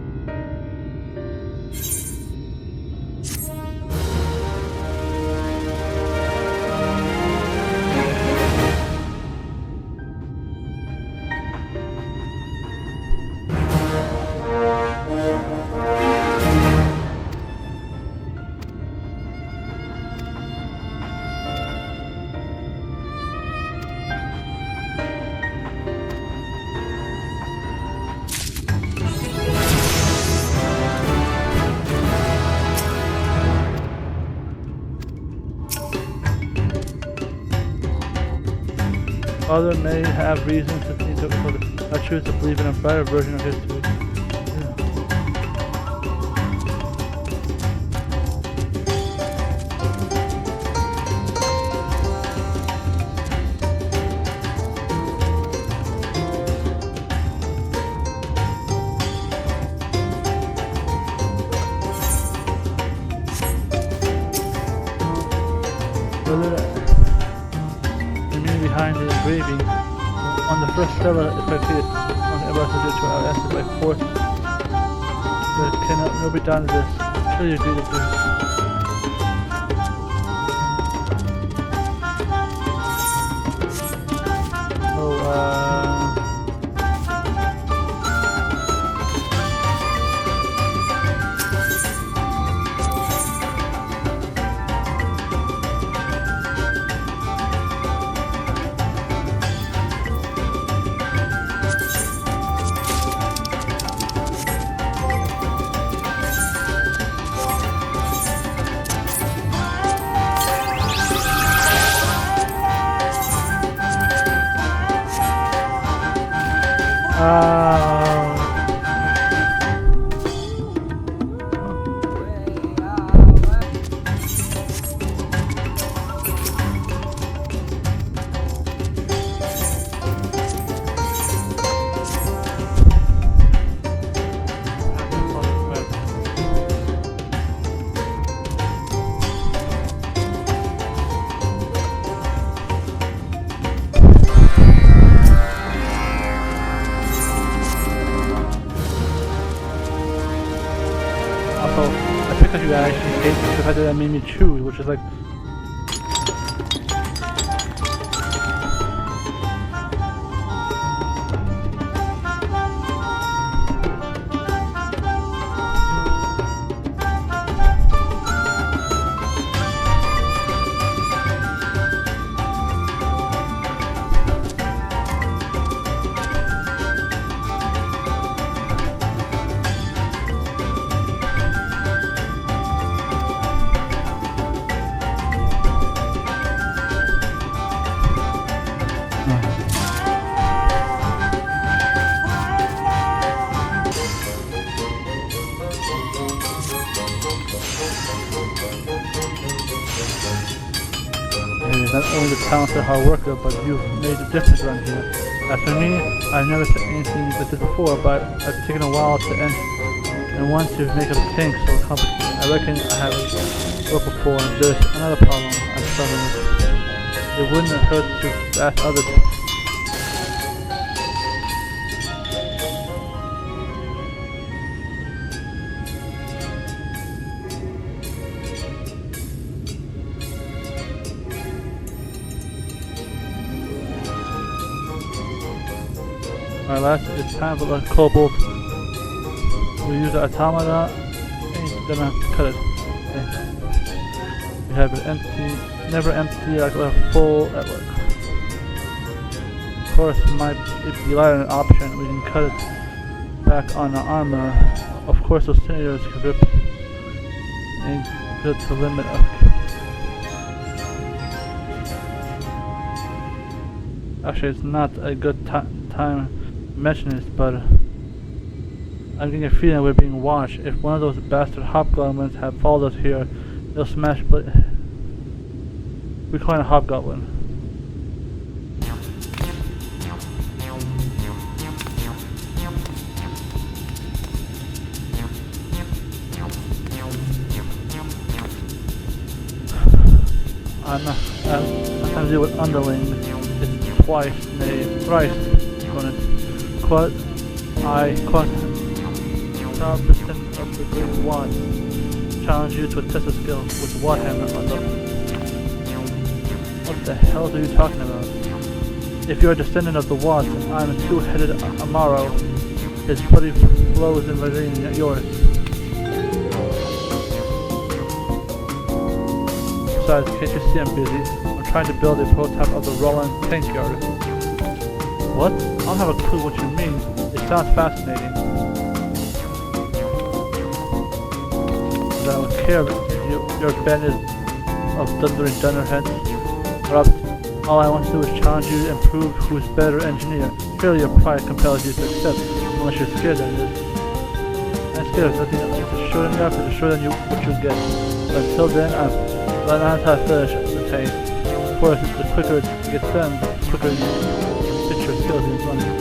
Father may have reason to think of it. I choose to believe in a brighter version of history. Behind the engraving, on the first Stella, if I see it, on the to our answer by force. There cannot no be done to this. Sure you agree with this. I picked up you guys actually hate the fact that made me choose, which is like not only the talented hard worker, but you've made a difference around here. As for me, I've never said anything like this before, but it's taken a while to end, and once you make a thing so complicated, I reckon I haven't worked before, and there's another problem I'm struggling with. It wouldn't hurt to ask others. Alright lads, it's time for the kobold. We use the automata and then cut it. Okay. We have it empty, never empty, like a full at work. Of course, it might be lighter an option, we can cut it back on the armor. Of course, those senators can rip and good to limit of. Actually, it's not a good time mention this, but I'm getting a feeling we're being watched. If one of those bastard hobgoblins have followed us here, they'll smash. But we call it a hobgoblin. I'm deal with underlings. It's twice, nay, thrice. Quite, top percent of the great wand. Challenge you to a test of skill with Warhammer on the. What the hell are you talking about? If you're a descendant of the Wasp, I'm a two-headed Amaro. His bloody flows in Marina, yours. Besides, can't you see I'm busy? I'm trying to build a prototype of the Roland tank yard. What? I don't have a clue what you mean. It sounds fascinating. I don't care if your band is of thundering dunderheads. Corrupt. All I want to do is challenge you to improve who's better engineer. Surely your pride compels you to accept, unless you're scared that it is. I'm scared of nothing to show them enough to show them what you get. But until then, I'm not how to finish the tank. Of course, the quicker it gets done, the quicker you fit your skills in running.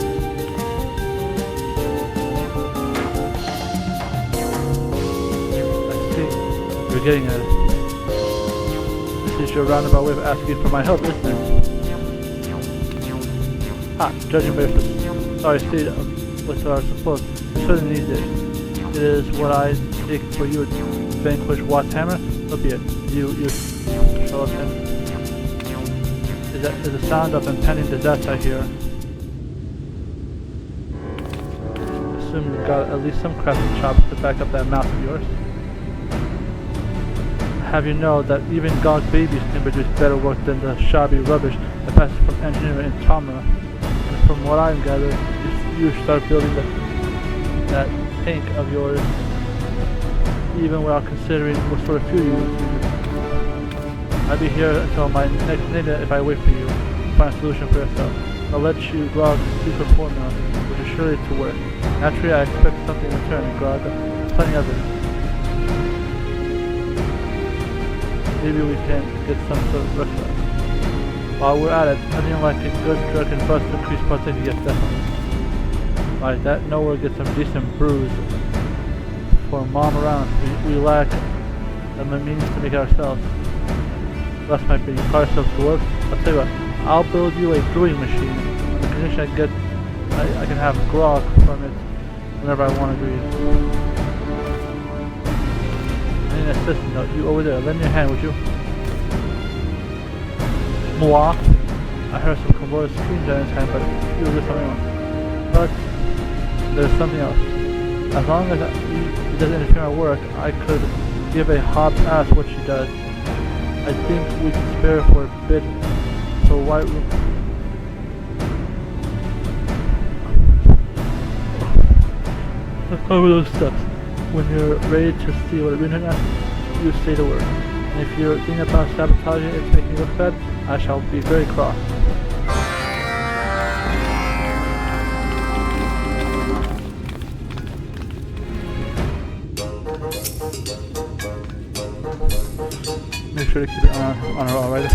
You're getting at it. This is your roundabout way of asking for my help, isn't it? Judging by your sorry state with our support, we certainly need it. It is what I take for you to vanquish Watt's hammer. So be it. You show up him. Is the sound of impending disaster I hear. Assume you've got at least some crafting chops to back up that mouth of yours. Have you know that even Gog babies can produce better work than the shabby rubbish that passes from engineering in Tama? And from what I've gathered, you start building that tank of yours, even without considering what sort of fuel you use. I'll be here until my next minute if I wait for you to find a solution for yourself. I'll let you Grog's secret formula, which is surely to work. Naturally, I expect something in return, Grog. Plenty of it. Maybe we can get some sort of restaurant. While we're at it, nothing like a good drug and bust to increase partake gets definitely. Like that, nowhere get some decent brews for mom around. We lack the means to make it ourselves. That's my big car stuff dwarf. I'll tell you what, I'll build you a brewing machine on the condition I can have grog from it whenever I want to breathe. An assistant note, you over there, lend me a hand, would you? Moi. I heard some converted screams in his hand, but he was just something else. But there's something else. As long as he doesn't interfere in my work, I could give a hop's ass what she does. I think we can spare her for a bit, so why... Over those steps. When you're ready to see what it really is, you say the word. And if you're thinking about sabotaging it to make me look bad, I shall be very cross. Make sure to keep it on her, alright?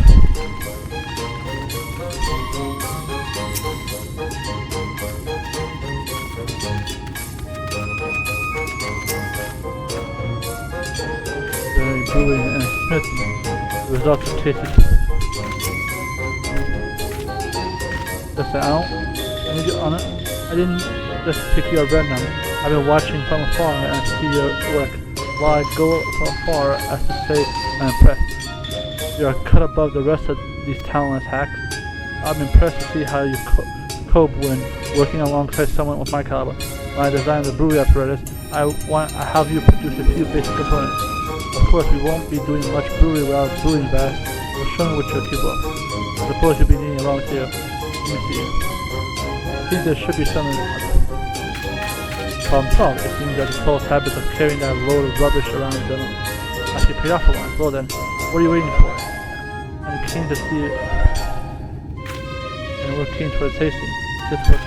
Brewing and smithing. The results are tasty. Just I need you on it. I didn't just pick you up random. I've been watching from afar and see your work. While I go from afar as to say I'm impressed. You are cut above the rest of these talentless hacks. I'm impressed to see how you cope when working alongside someone with my caliber. When I designed the brewery apparatus, I have you produce a few basic components. Of course, we won't be doing much brewery without brewing baths. We'll show me what you're capable of. I suppose you'll be needing a raw material. Let me see. I think there should be something. Problem solved. It seems that the false habit of carrying that load of rubbish around them actually paid off for once. Well then, what are you waiting for? I'm keen to see it. And we're keen for a tasting. Just what.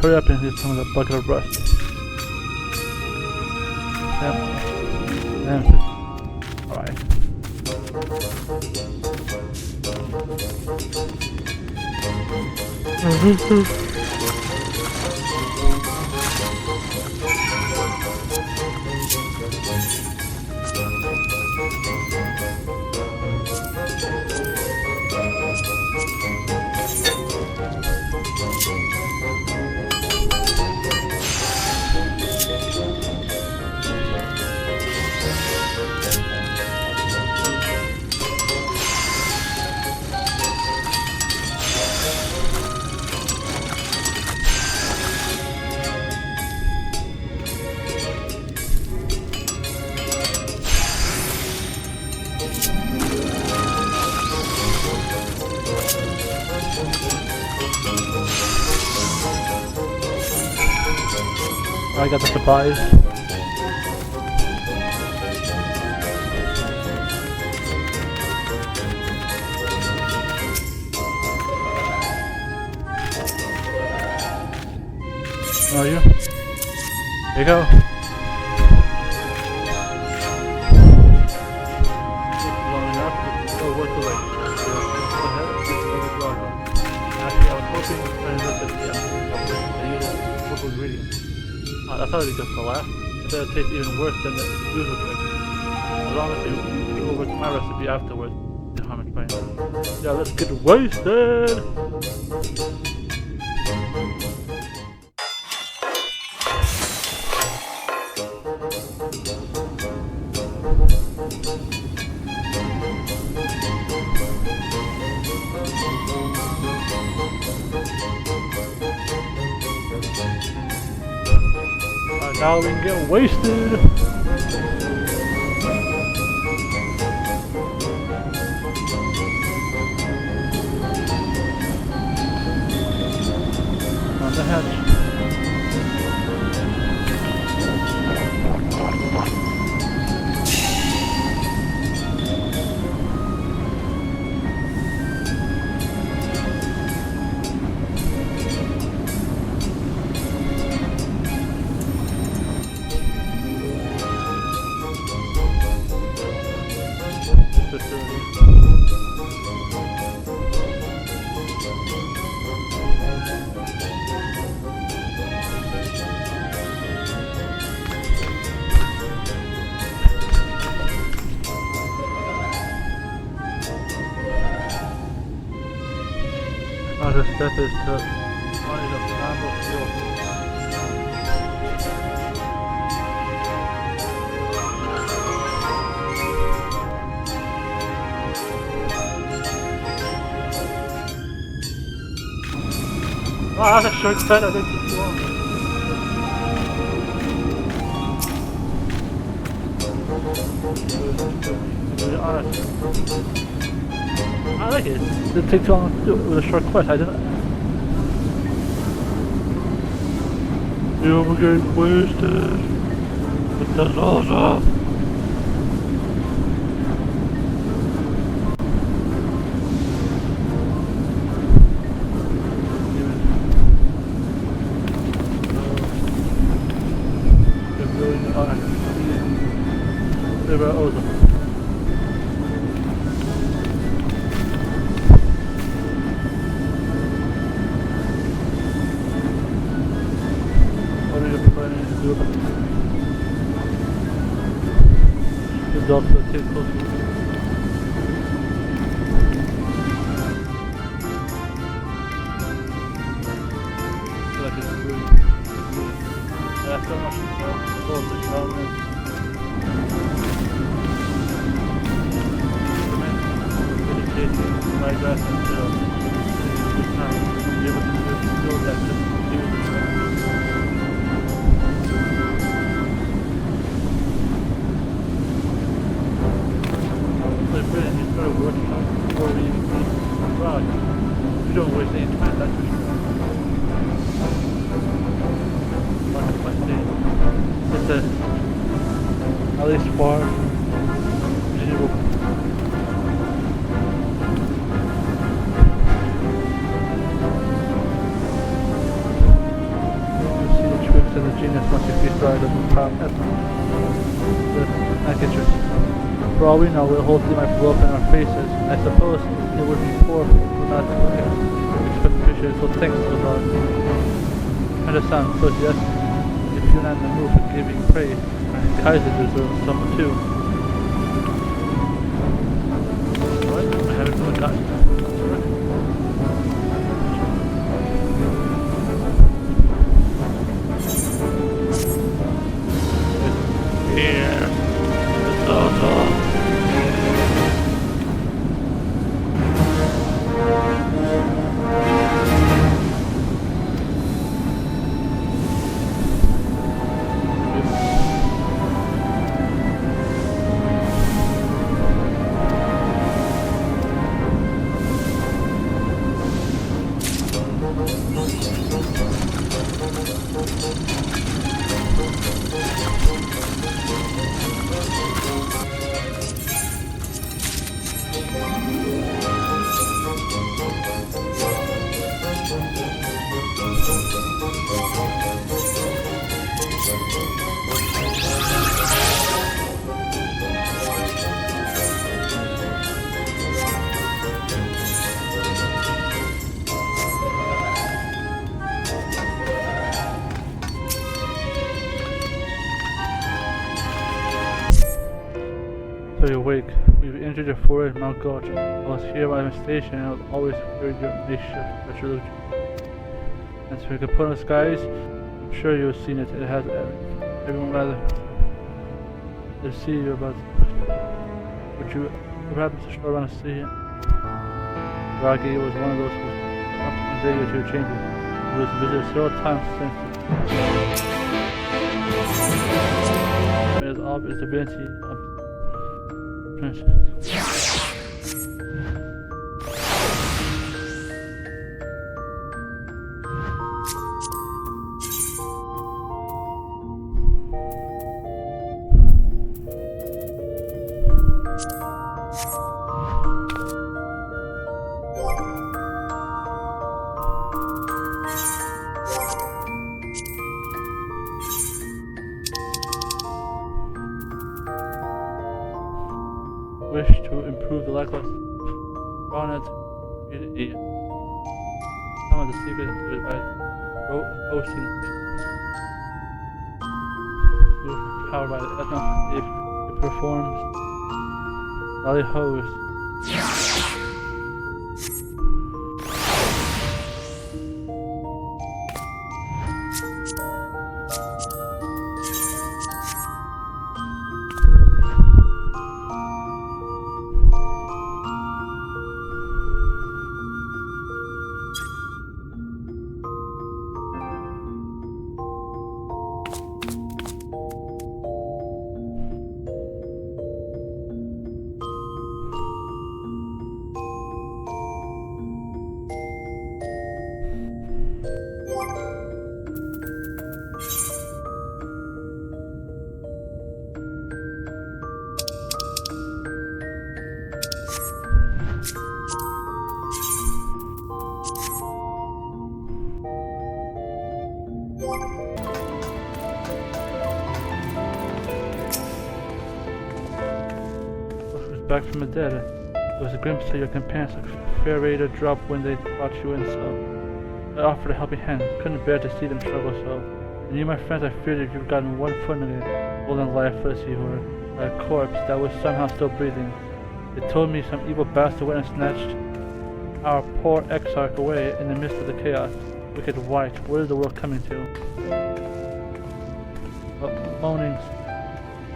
Hurry up and get some of that bucket of rust. Alright. I got the supplies. Are you? Here you go. Long enough. Oh, what's the way? Actually, I was hoping to try and look at the purple ingredient. That's already just the last. It tastes even worse than the usual drink. As long as you go over to my recipe afterwards, the harm in trying. Yeah, let's get wasted! Now we can get wasted! On the hatch. Another step is to find a flammable fuel. Wow, that's a shortcut, I think it's long. To be honest, I like it. It didn't take too long to do it with a short quest. I didn't. You will get wasted. But that's awesome. Also too close. Like it's really, yeah, so much close to development. Dedicating my grass until good time. Be able to build that just do you started working on it before we even came to the garage. You don't waste any time, that's for sure. Lucky my state. It's at least far reasonable. You'll see the tricks and the genius once you feast right of the top. The packages. For all we know, the whole thing might blow up in our faces. I suppose it would be poor for not to expect appreciation, so thanks to God. And the son, so yes, if you're not in the mood for giving praise, Kaiser deserves some too. What? I haven't forgotten. Here. So you're awake. We've entered your forehead, Mount Gulch. I was here by station, and I've always heard your makeshift retribution. And so we can put on the skies. I'm sure you've seen it. It has everyone rather to see you about. Would you perhaps show around to see it? Rocky was one of those who up and day to your chamber. He was visited several times since. It is obvious divinity of wish to improve the lackluster Ronald created some of the secret into it by hosting powered by the Ethno. It performs Lolly Host. Back from the dead. It was a glimpse of your companions, a fair ready to drop when they brought you in, so I offered a helping hand. Couldn't bear to see them struggle so. And you, my friends, I feared if you've gotten one foot in it, golden lifeless you were, a corpse that was somehow still breathing. They told me some evil bastard went and snatched our poor exarch away in the midst of the chaos. Wicked white, where is the world coming to? But moanings.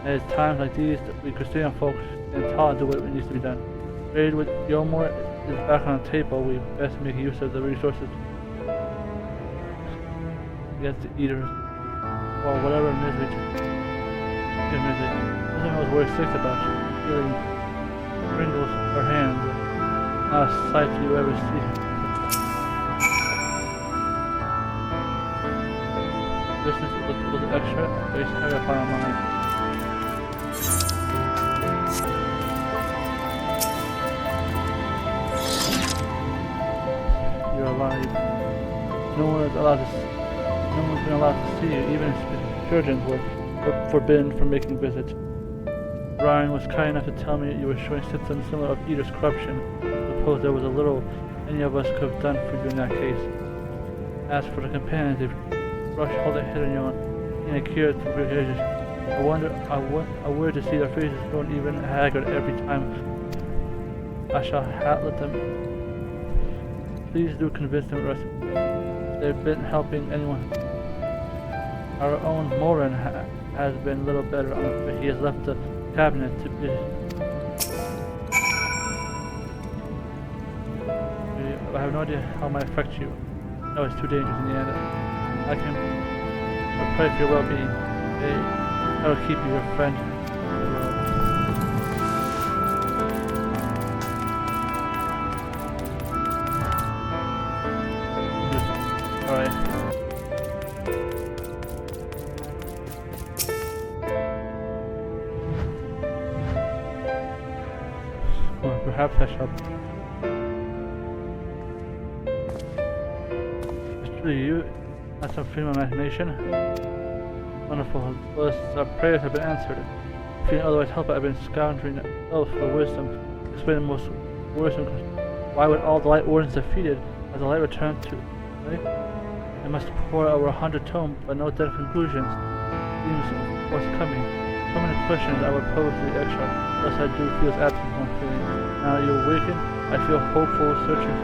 And at times like these, we Christian folks and taught to do what needs to be done. Trade with Yomor is back on the table. We best make use of the resources against the eaters, or whatever misery. Nothing was worth six about you. Feeling wrinkles or hands, not a sight you ever see. Listening to the extra, based heavy upon our mind. Alive. No one's been allowed to see you. Even surgeons were forbidden from making visits. Ryan was kind enough to tell me you were showing symptoms similar of Eater's corruption. I suppose there was a little any of us could have done for you in that case. As for the companions, they've rushed all the hidden young and cured through religion. I were to see their faces grown even haggard every time. I shall let them. Please do convince them of they've been helping anyone. Our own Morin has been a little better, but he has left the cabinet to be. I have no idea how it might affect you. No, it's too dangerous in the end. I pray for your well-being. I will keep you your friend. Alright. Well, perhaps I shall. You, that's some freedom of imagination. Wonderful. Well, our prayers have been answered. Feeling otherwise helpless, I've been scoundering else for wisdom. Explain the most worrisome question. Why would all the light wardens defeated as the light returned to right? I must pour over 100 tomes, but no definite conclusions. Seems what's coming. So many questions I would pose to the extra, thus I do feel absent from feeling. Now you awaken, I feel hopeful, searching.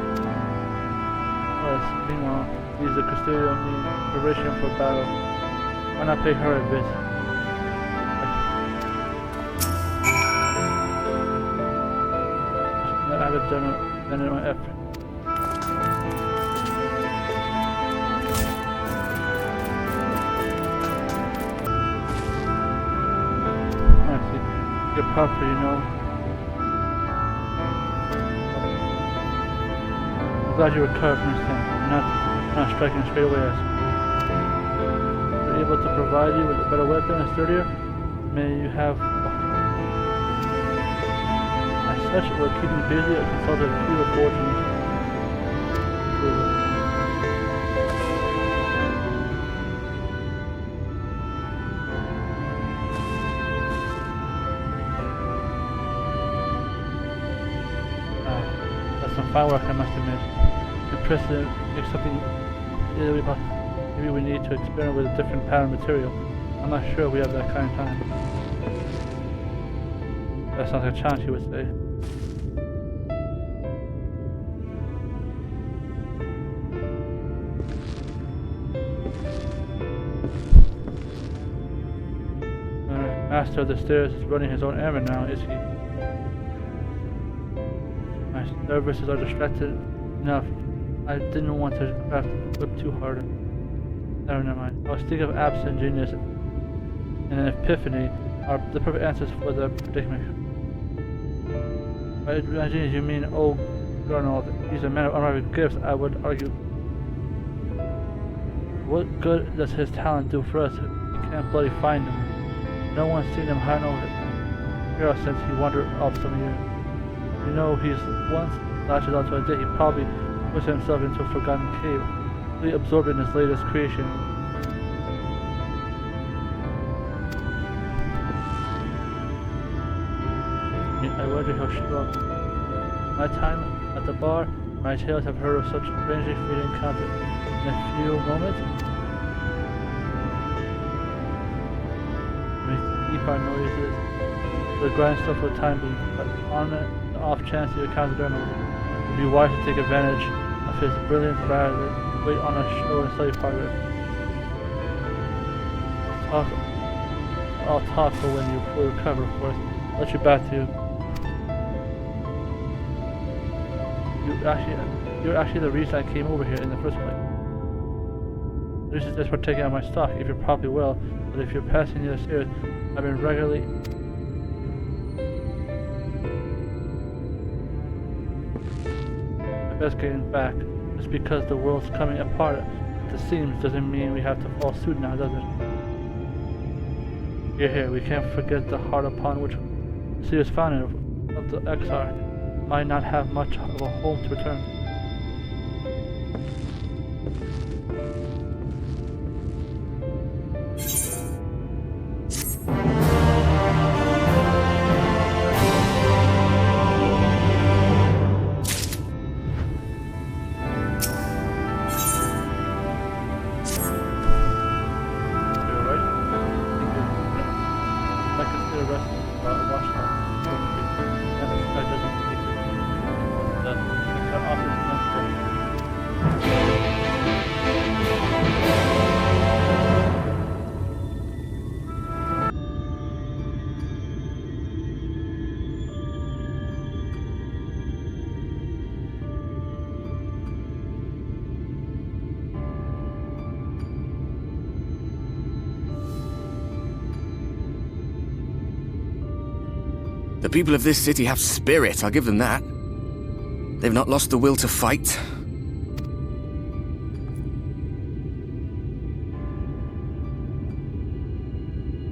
Meanwhile, these the custodial need preparation for battle. Why not pay her a visit? I haven't done my effort. I see. You're proper, you know. I'm glad you recovered from this thing. Not striking straight away as we're able to provide you with a better weapon and sturdier. May you have as such it will keep you busy or consult a few of fortune. That's some fine work, I must admit. Impressive, if something maybe we need to experiment with a different pattern material. I'm not sure we have that kind of time. That sounds like a challenge, you would say. Master of the stairs is running his own errand now, is he? My services are distracted enough. I didn't want to craft the whip too hard. Never mind. I was thinking of absent genius and an epiphany are the perfect answers for the predicament. By genius you mean old Garnold. He's a man of unrivaled gifts, I would argue. What good does his talent do for us? We can't bloody find him. No one's seen him hiding over here since he wandered off some years. You know, he's once latches onto a day, he probably puts himself into a forgotten cave, really absorbed in his latest creation. I wonder he'll show up. My time at the bar, my tales have heard of such strangely fleeting encounters. In a few moments, we keep our noises, the grindstone for the time being, but on the off chance you encounter Donald, it would be wise to take advantage of his brilliance rather than wait on a show and study part of it. I'll talk for when you fully recover, of course. I'll let you back to you. You're actually the reason I came over here in the first place. This is just for taking out my stock, if you're probably well, but if you're passing the stairs, I've been regularly... I best getting back. Just because the world's coming apart at the seams doesn't mean we have to follow suit now, does it? Here, we can't forget the heart upon which the city was founded of the XR. Might not have much of a home to return. people of this city have spirit, I'll give them that. They've not lost the will to fight.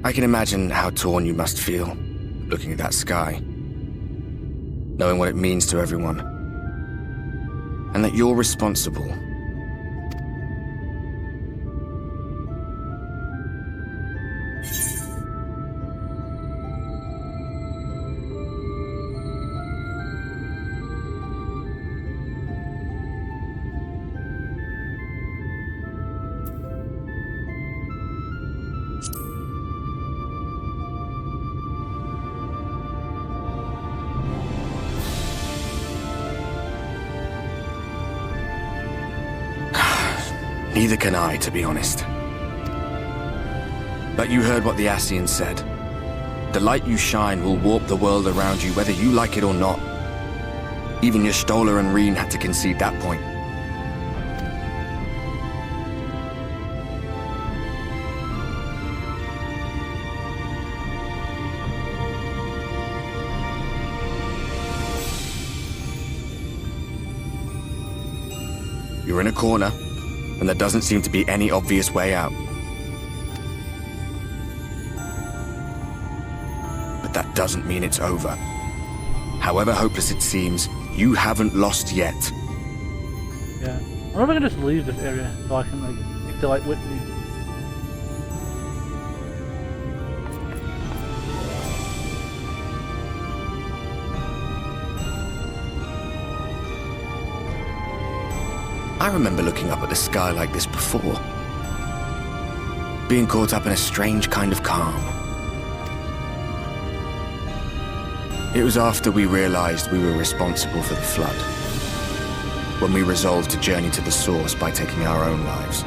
I can imagine how torn you must feel, looking at that sky, knowing what it means to everyone, and that you're responsible. Neither can I, to be honest. But you heard what the Ascians said. The light you shine will warp the world around you, whether you like it or not. Even your Stoller and Reen had to concede that point. You're in a corner, and there doesn't seem to be any obvious way out. But that doesn't mean it's over. However hopeless it seems, you haven't lost yet. Yeah. I wonder if I can just leave this area so I can take the light with me. I remember looking up at the sky like this before. Being caught up in a strange kind of calm. It was after we realized we were responsible for the flood. When we resolved to journey to the source by taking our own lives.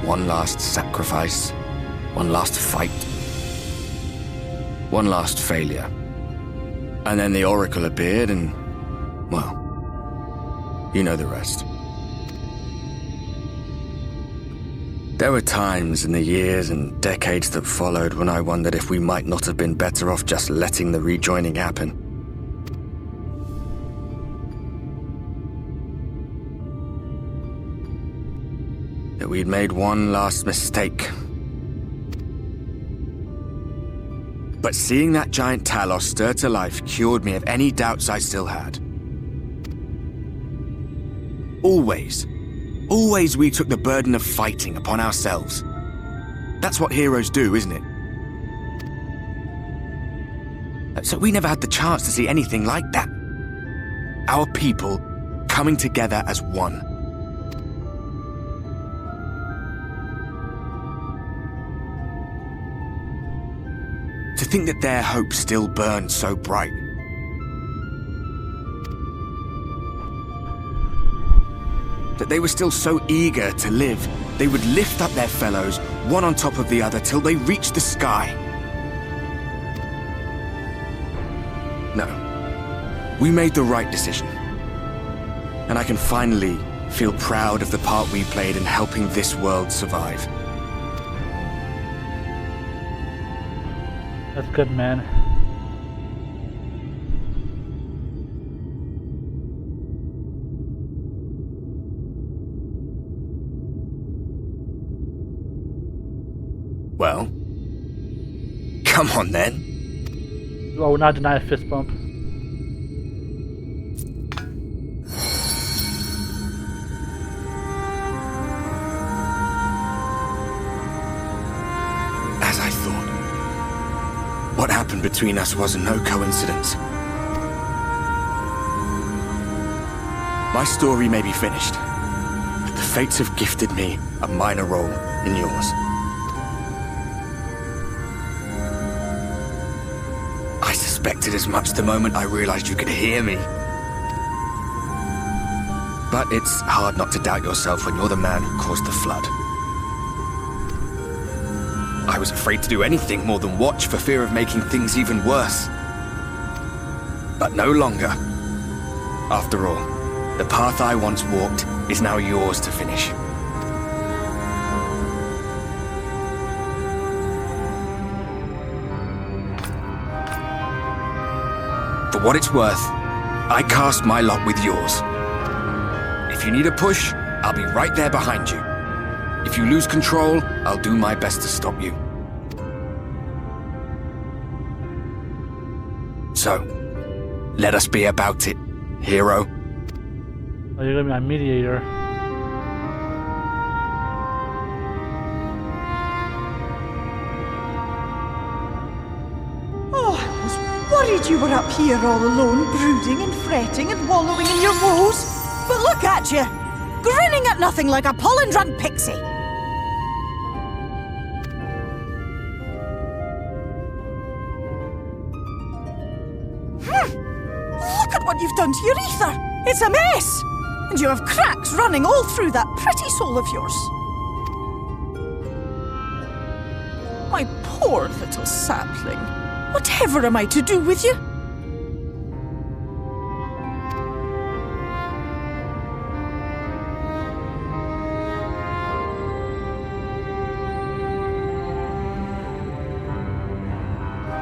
One last sacrifice. One last fight. One last failure. And then the Oracle appeared and, well, you know the rest. There were times in the years and decades that followed when I wondered if we might not have been better off just letting the rejoining happen. That we'd made one last mistake. But seeing that giant Talos stir to life cured me of any doubts I still had. Always we took the burden of fighting upon ourselves. That's what heroes do, isn't it? So we never had the chance to see anything like that. Our people coming together as one. To think that their hope still burned so bright. That they were still so eager to live, they would lift up their fellows, one on top of the other, till they reached the sky. No. We made the right decision. And I can finally feel proud of the part we played in helping this world survive. That's good, man. Well, come on then. Oh, we're not denying a fist bump. As I thought. What happened between us was no coincidence. My story may be finished, but the fates have gifted me a minor role in yours. I suspected as much the moment I realized you could hear me. But it's hard not to doubt yourself when you're the man who caused the flood. I was afraid to do anything more than watch for fear of making things even worse. But no longer. After all, the path I once walked is now yours to finish. For what it's worth, I cast my lot with yours. If you need a push, I'll be right there behind you. If you lose control, I'll do my best to stop you. So, let us be about it, hero. Oh, you're gonna be my mediator. Oh, I was worried you were up here all alone, brooding and fretting and wallowing in your woes. But look at you, grinning at nothing like a pollen-drunk pixie. Look at what you've done to your ether. It's a mess. And you have cracks running all through that pretty soul of yours. My poor little sapling. Whatever am I to do with you?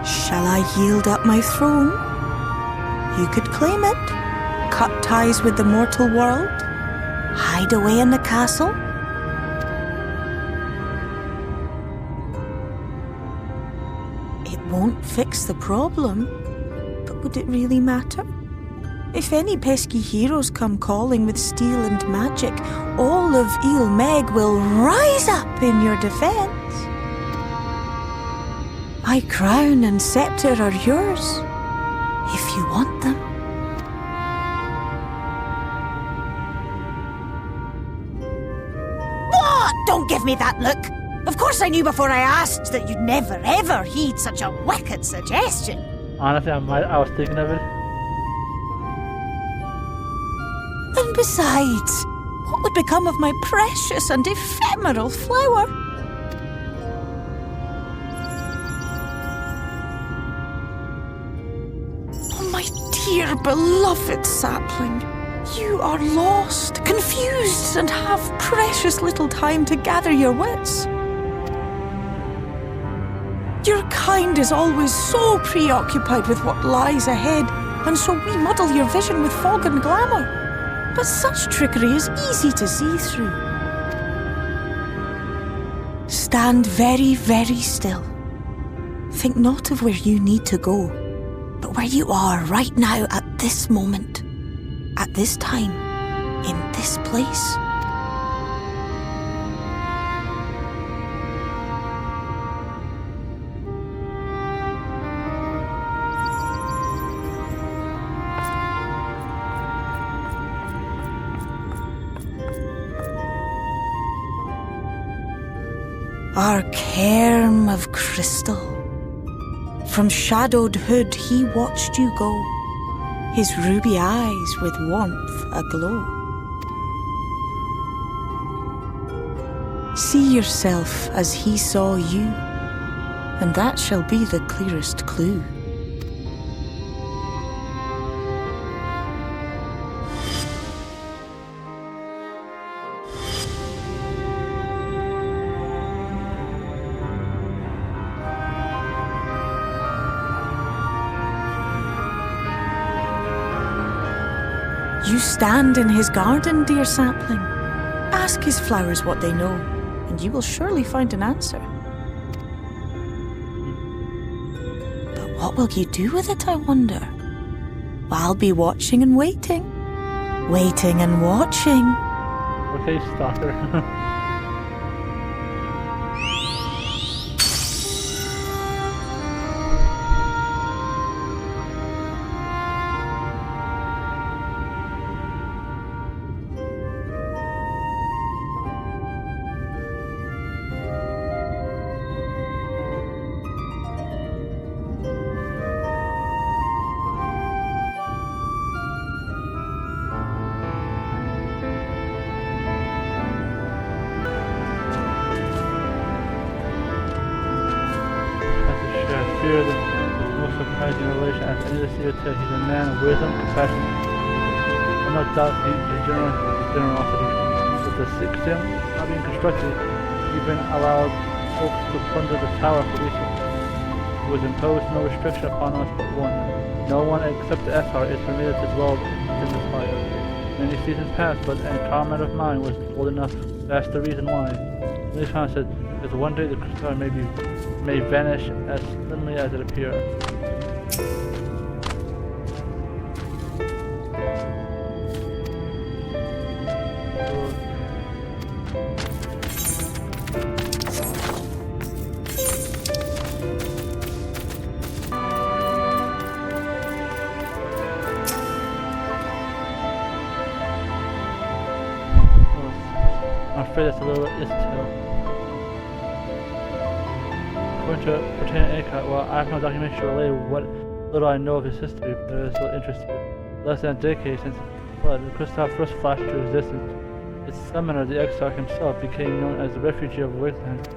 Shall I yield up my throne? You could claim it, cut ties with the mortal world, hide away in the castle. It won't fix the problem, but would it really matter? If any pesky heroes come calling with steel and magic, all of Meg will rise up in your defense. My crown and scepter are yours, if you want them. What? Don't give me that look! Of course I knew before I asked that you'd never ever heed such a wicked suggestion. Honestly, I was thinking of it. And besides, what would become of my precious and ephemeral flower? Oh, my dear beloved sapling, you are lost, confused, and have precious little time to gather your wits. Your kind is always so preoccupied with what lies ahead, and so we muddle your vision with fog and glamour. But such trickery is easy to see through. Stand very, very still. Think not of where you need to go, but where you are right now at this moment, at this time, in this place. Our cairn of crystal. From shadowed hood he watched you go, his ruby eyes with warmth aglow. See yourself as he saw you, and that shall be the clearest clue. You stand in his garden, dear sapling. Ask his flowers what they know, and you will surely find an answer. But what will you do with it, I wonder? I'll be watching and waiting. Waiting and watching. Okay, stalker. Fear the most surprising revelation as any seer tell. He's a man of wisdom, compassion, and no doubt his generosity. With the sixth gem not being constructed, even allowed folks to plunder the tower for resources. who has imposed no restriction upon us but one. No one except the Exar is permitted to dwell within this fire. Many seasons passed, but a comrade of mine was bold enough to ask the reason why. This time said, because one day the crystal may vanish as suddenly as it appeared. I'm afraid that's a little tale. According to Marina, well, I have no documentation to relay what little I know of his history, but it is still interesting. Less than a decade since his flood, the crystal first flashed into existence. Its summoner, the Exarch himself, became known as the refugee of Wasteland.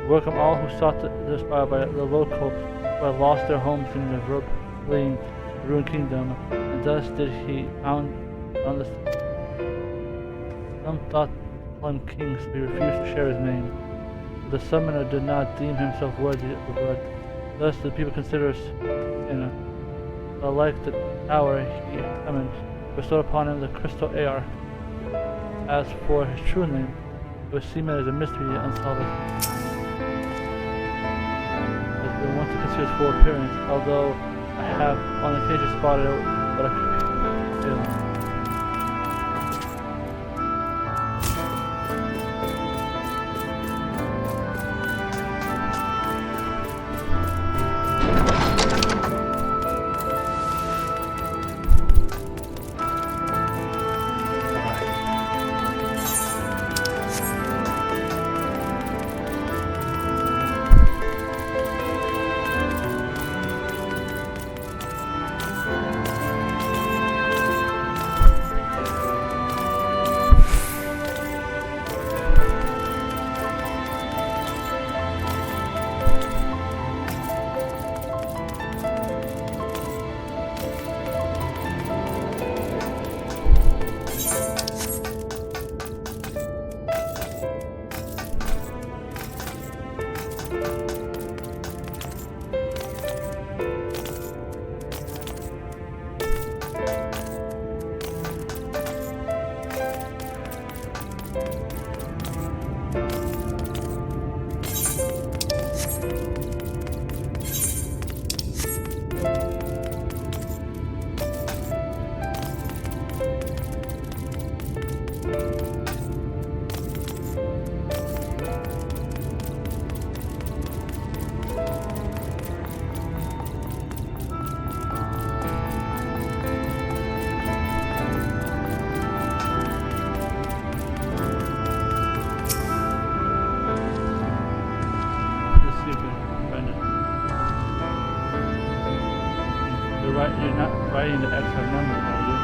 Welcome all who sought to inspired by the local who had lost their homes in the fleeing ruined kingdom, and thus did he found on the. Some thought him king, so he refused to share his name. The summoner did not deem himself worthy of the blood. Thus the people consider Kenan. But like the tower he summoned, bestowed upon him the crystal air. As for his true name, it was seen as a mystery unsolved. It's been once to consider his full appearance, although I have on occasion spotted it, but I couldn't. You're not writing the XIV numbers, are you?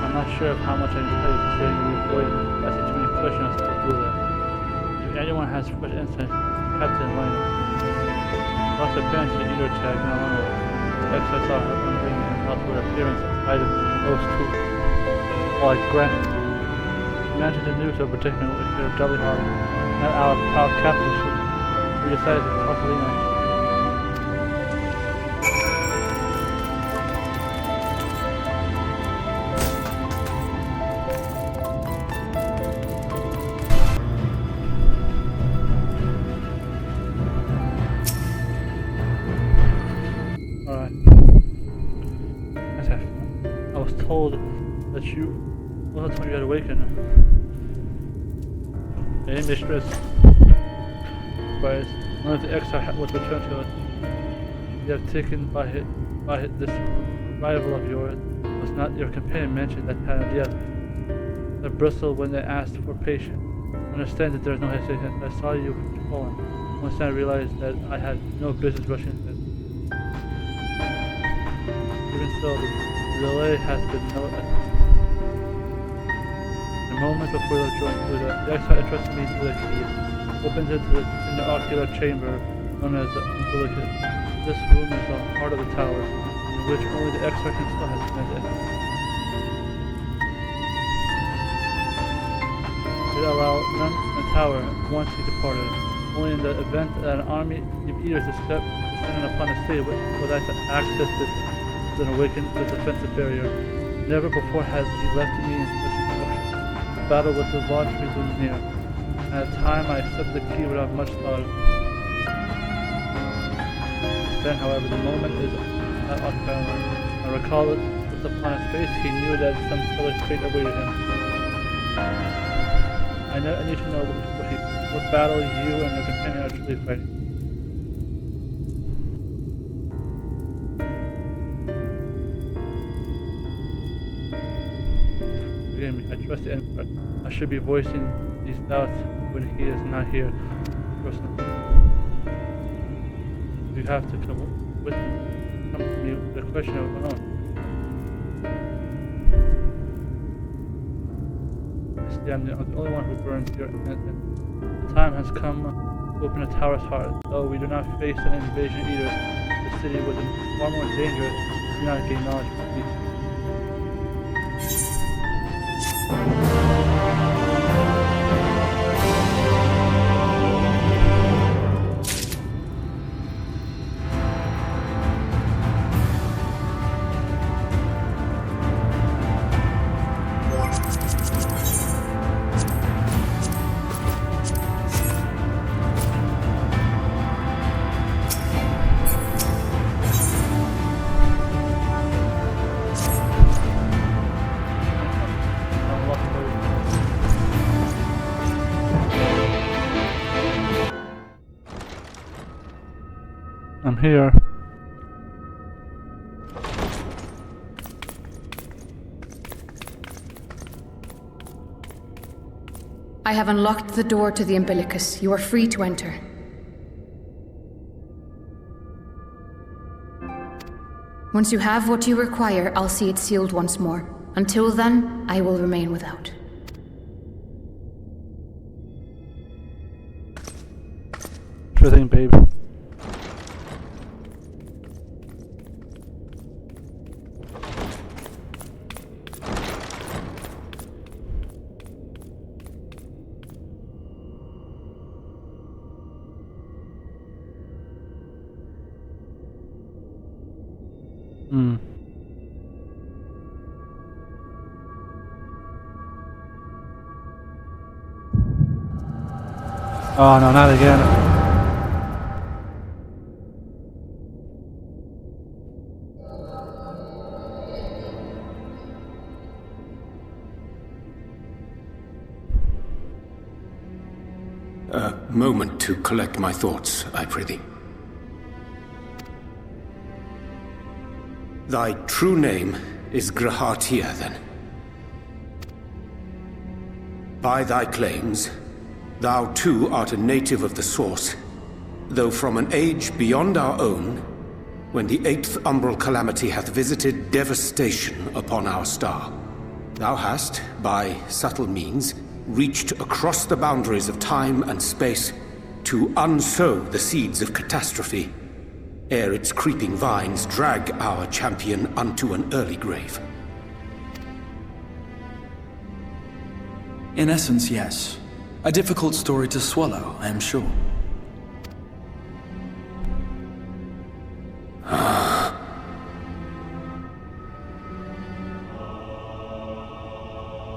I'm not sure of how much I can tell you considering you avoid asking too many questions to do that. If anyone has fresh insight, Captain Lane. Lost a bench in either tag not long ago. The XIV saw her unbringing and outward appearance inside of those two. While I granted, she mentioned the news of predicament with her doubly hard, not our captainship. We decided to talk to Lena. That you had awakened. The mistress, but none of the exile was returned to us. You have taken by this rival of yours. Was not your companion mentioned that time of death? I bristled when they asked for patience. Understand that there is no hesitation. I saw you fallen. Once I realized that I had no business rushing into it. Even so, the delay has been no. Moments before the joint the exile entrusted me to the key. Opens into the intraocular chamber known as the umbilicus. This room is the heart of the tower, in which only the exile himself has been in. It allowed none in the tower once he departed. Only in the event that an army of eaters is descending upon a city would I to access this and awaken the defensive barrier. Never before has he left me in such instruction. The battle with the launch looms near. At a time I accepted the key without much thought. Then, however, the moment is not unparalleled. I recall it was upon his face he knew that some hellish fate awaited him. I need to know what battle you and your companion are truly fighting. Forgive me, I trust the Emperor. I should be voicing these doubts when he is not here. Personally. You have to come to me with a question of my own. See, I'm the only one who burns here. The time has come to open the tower's heart. Though we do not face an invasion either, the city was far more dangerous if we do not gain knowledge from peace. I'm here. I have unlocked the door to the umbilicus. You are free to enter. Once you have what you require, I'll see it sealed once more. Until then, I will remain without. Sure thing, babe. Oh no, not again. A moment to collect my thoughts, I prithee. Thy true name is Grahatia, then. By thy claims, thou too art a native of the Source, though from an age beyond our own, when the 8th umbral calamity hath visited devastation upon our star. Thou hast, by subtle means, reached across the boundaries of time and space to unsow the seeds of catastrophe, ere its creeping vines drag our champion unto an early grave. In essence, yes. A difficult story to swallow, I am sure.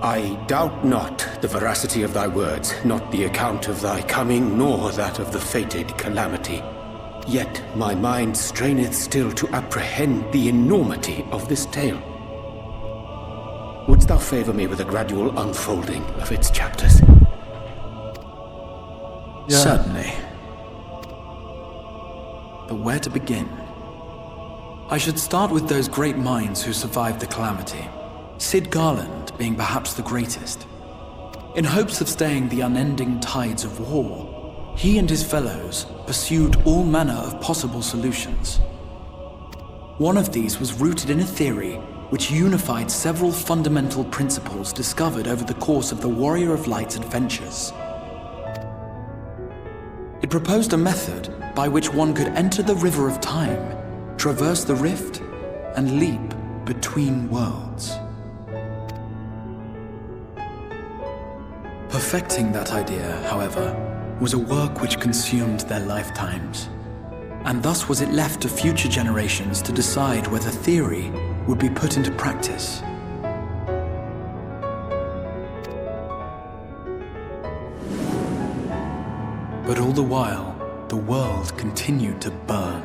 I doubt not the veracity of thy words, not the account of thy coming, nor that of the fated calamity. Yet my mind straineth still to apprehend the enormity of this tale. Wouldst thou favor me with a gradual unfolding of its chapters? Yeah. Certainly. But where to begin? I should start with those great minds who survived the calamity. Sid Garland being perhaps the greatest. In hopes of staying the unending tides of war, he and his fellows pursued all manner of possible solutions. One of these was rooted in a theory which unified several fundamental principles discovered over the course of the Warrior of Light's adventures. It proposed a method by which one could enter the river of time, traverse the rift, and leap between worlds. Perfecting that idea, however, was a work which consumed their lifetimes, and thus was it left to future generations to decide whether theory would be put into practice. But all the while, the world continued to burn.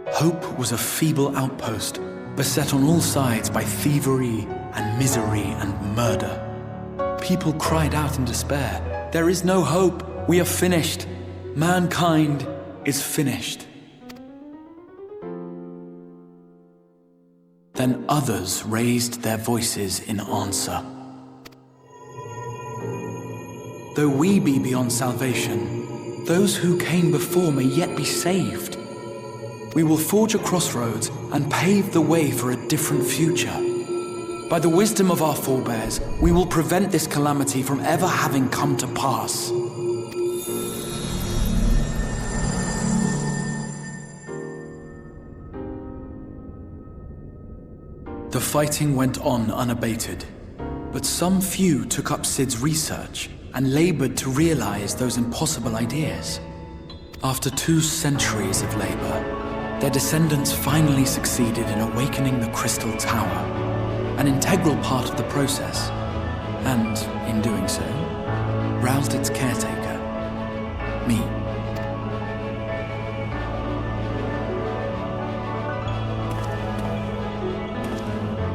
Hope was a feeble outpost, beset on all sides by thievery and misery and murder. People cried out in despair, "There is no hope! We are finished! Mankind is finished!" Then others raised their voices in answer. Though we be beyond salvation, those who came before may yet be saved. We will forge a crossroads and pave the way for a different future. By the wisdom of our forebears, we will prevent this calamity from ever having come to pass. The fighting went on unabated, but some few took up Sid's research and labored to realize those impossible ideas. After 2 centuries of labor, their descendants finally succeeded in awakening the Crystal Tower, an integral part of the process, and, in doing so, roused its caretaker, me.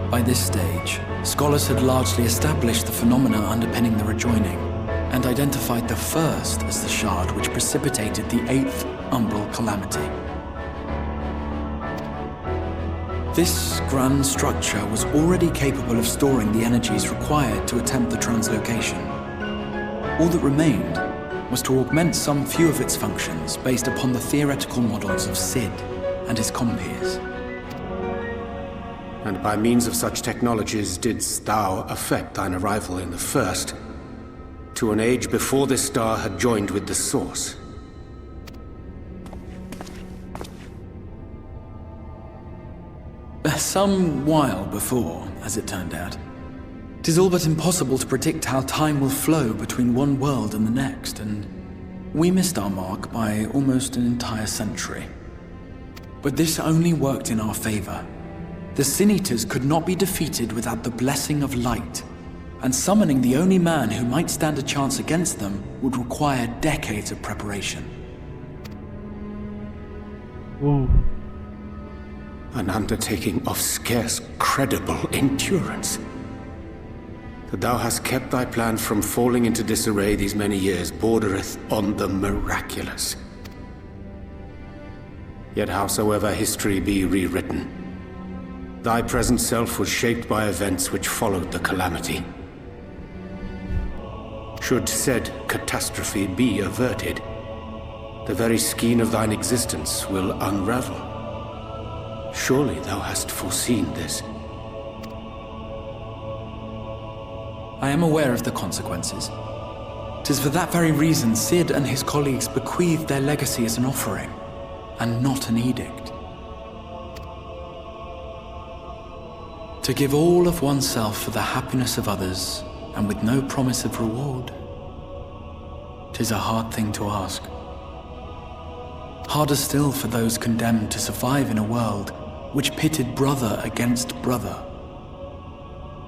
By this stage, scholars had largely established the phenomena underpinning the rejoining, and identified the first as the shard which precipitated the 8th Umbral Calamity. This grand structure was already capable of storing the energies required to attempt the translocation. All that remained was to augment some few of its functions based upon the theoretical models of Sid and his compeers. And by means of such technologies didst thou effect thine arrival in the first, to an age before this star had joined with the Source. Some while before, as it turned out. 'Tis all but impossible to predict how time will flow between one world and the next, and we missed our mark by almost an entire century. But this only worked in our favor. The Sin Eaters could not be defeated without the blessing of light, and summoning the only man who might stand a chance against them would require decades of preparation. Ooh. An undertaking of scarce credible endurance. That thou hast kept thy plan from falling into disarray these many years bordereth on the miraculous. Yet howsoever history be rewritten, thy present self was shaped by events which followed the calamity. Should said catastrophe be averted, the very skein of thine existence will unravel. Surely thou hast foreseen this. I am aware of the consequences. 'Tis for that very reason Sid and his colleagues bequeathed their legacy as an offering, and not an edict. To give all of oneself for the happiness of others, and with no promise of reward, 'tis a hard thing to ask. Harder still for those condemned to survive in a world which pitted brother against brother.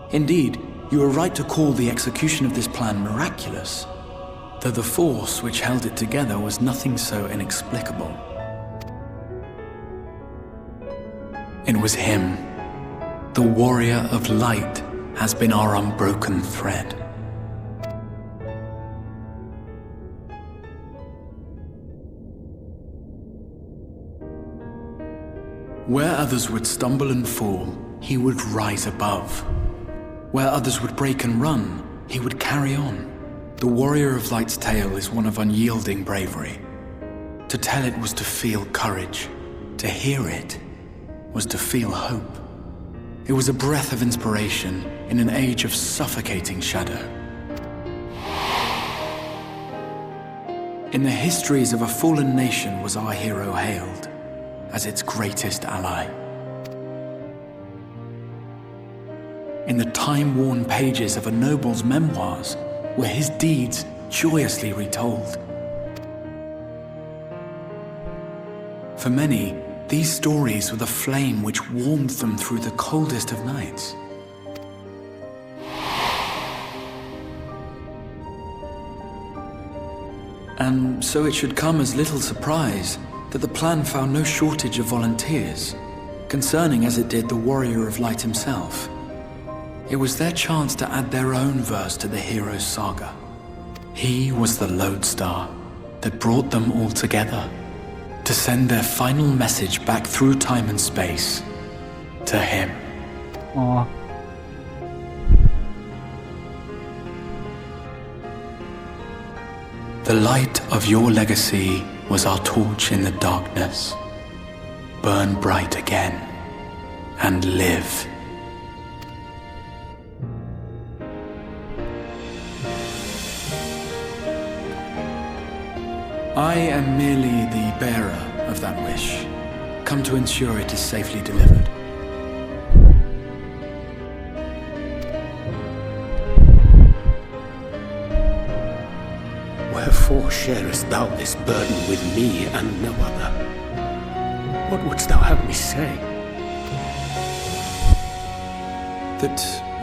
Indeed, you are right to call the execution of this plan miraculous, though the force which held it together was nothing so inexplicable. It was him. The warrior of light has been our unbroken thread. Where others would stumble and fall, he would rise above. Where others would break and run, he would carry on. The warrior of light's tale is one of unyielding bravery. To tell it was to feel courage. To hear it was to feel hope. It was a breath of inspiration in an age of suffocating shadow. In the histories of a fallen nation was our hero hailed as its greatest ally. In the time-worn pages of a noble's memoirs were his deeds joyously retold. For many, these stories were the flame which warmed them through the coldest of nights. And so it should come as little surprise that the plan found no shortage of volunteers, concerning as it did the Warrior of Light himself. It was their chance to add their own verse to the hero's saga. He was the lodestar that brought them all together, to send their final message back through time and space to him. Aww. The light of your legacy was our torch in the darkness. Burn bright again and live. I am merely the bearer of that wish, come to ensure it is safely delivered. Wherefore sharest thou this burden with me and no other? What wouldst thou have me say? That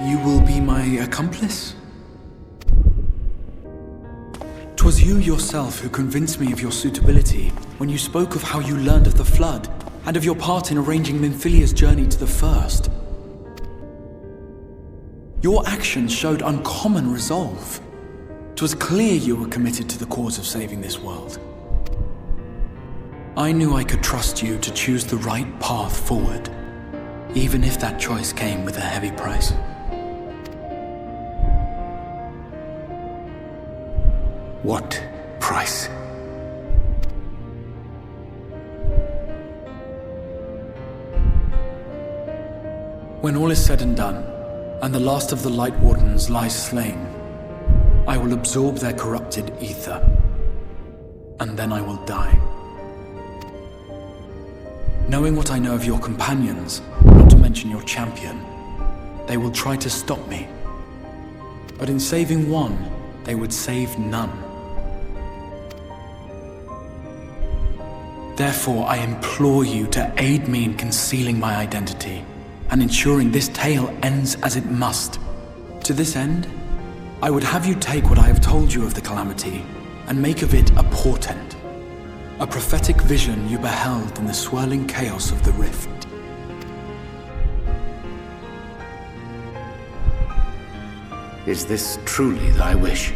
you will be my accomplice? 'Twas you yourself who convinced me of your suitability when you spoke of how you learned of the Flood and of your part in arranging Minfilia's journey to the First. Your actions showed uncommon resolve. 'Twas clear you were committed to the cause of saving this world. I knew I could trust you to choose the right path forward, even if that choice came with a heavy price. What price? When all is said and done, and the last of the Light Wardens lies slain, I will absorb their corrupted ether, and then I will die. Knowing what I know of your companions, not to mention your champion, they will try to stop me. But in saving one, they would save none. Therefore, I implore you to aid me in concealing my identity and ensuring this tale ends as it must. To this end, I would have you take what I have told you of the Calamity and make of it a portent, a prophetic vision you beheld in the swirling chaos of the Rift. Is this truly thy wish?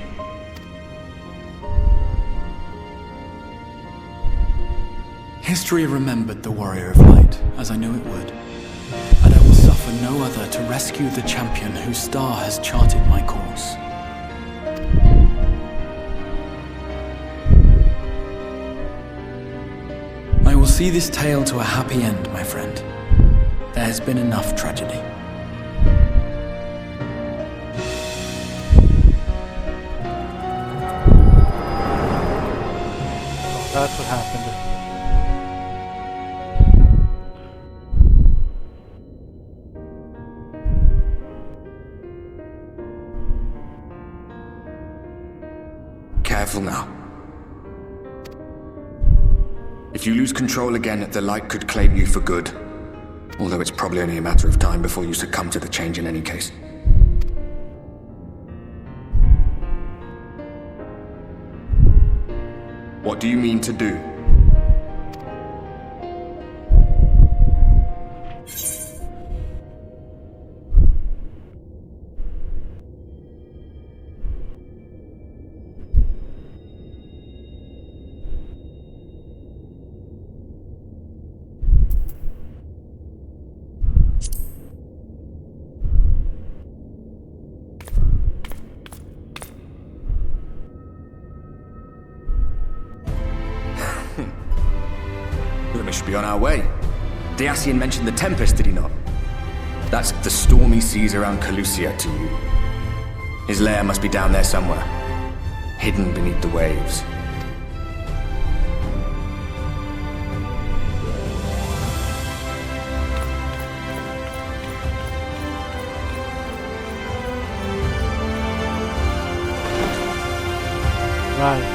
History remembered the Warrior of Light, as I knew it would, and I will suffer no other to rescue the champion whose star has charted my course. I will see this tale to a happy end, my friend. There has been enough tragedy. That's what happened. Careful now. If you lose control again, the Light could claim you for good. Although it's probably only a matter of time before you succumb to the change in any case. What do you mean to do? We should be on our way. Dacian mentioned the Tempest, did he not? That's the stormy seas around Calusia to you. His lair must be down there somewhere, hidden beneath the waves. Right.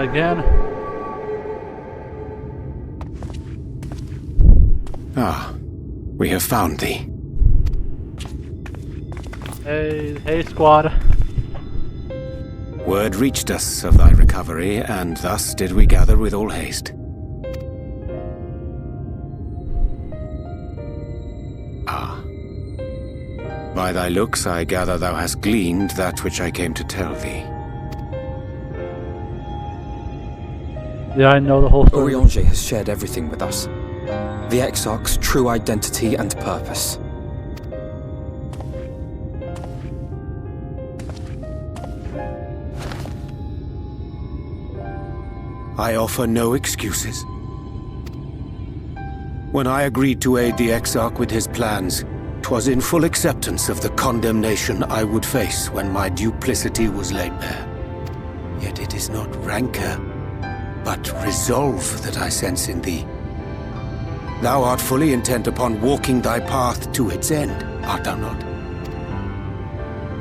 again. Ah, we have found thee. Hey, squad. Word reached us of thy recovery, and thus did we gather with all haste. Ah. By thy looks I gather thou hast gleaned that which I came to tell thee. Yeah, I know the whole story. Urianger has shared everything with us. The Exarch's true identity and purpose. I offer no excuses. When I agreed to aid the Exarch with his plans, 'twas in full acceptance of the condemnation I would face when my duplicity was laid bare. Yet it is not rancor, but resolve that I sense in thee. Thou art fully intent upon walking thy path to its end, art thou not?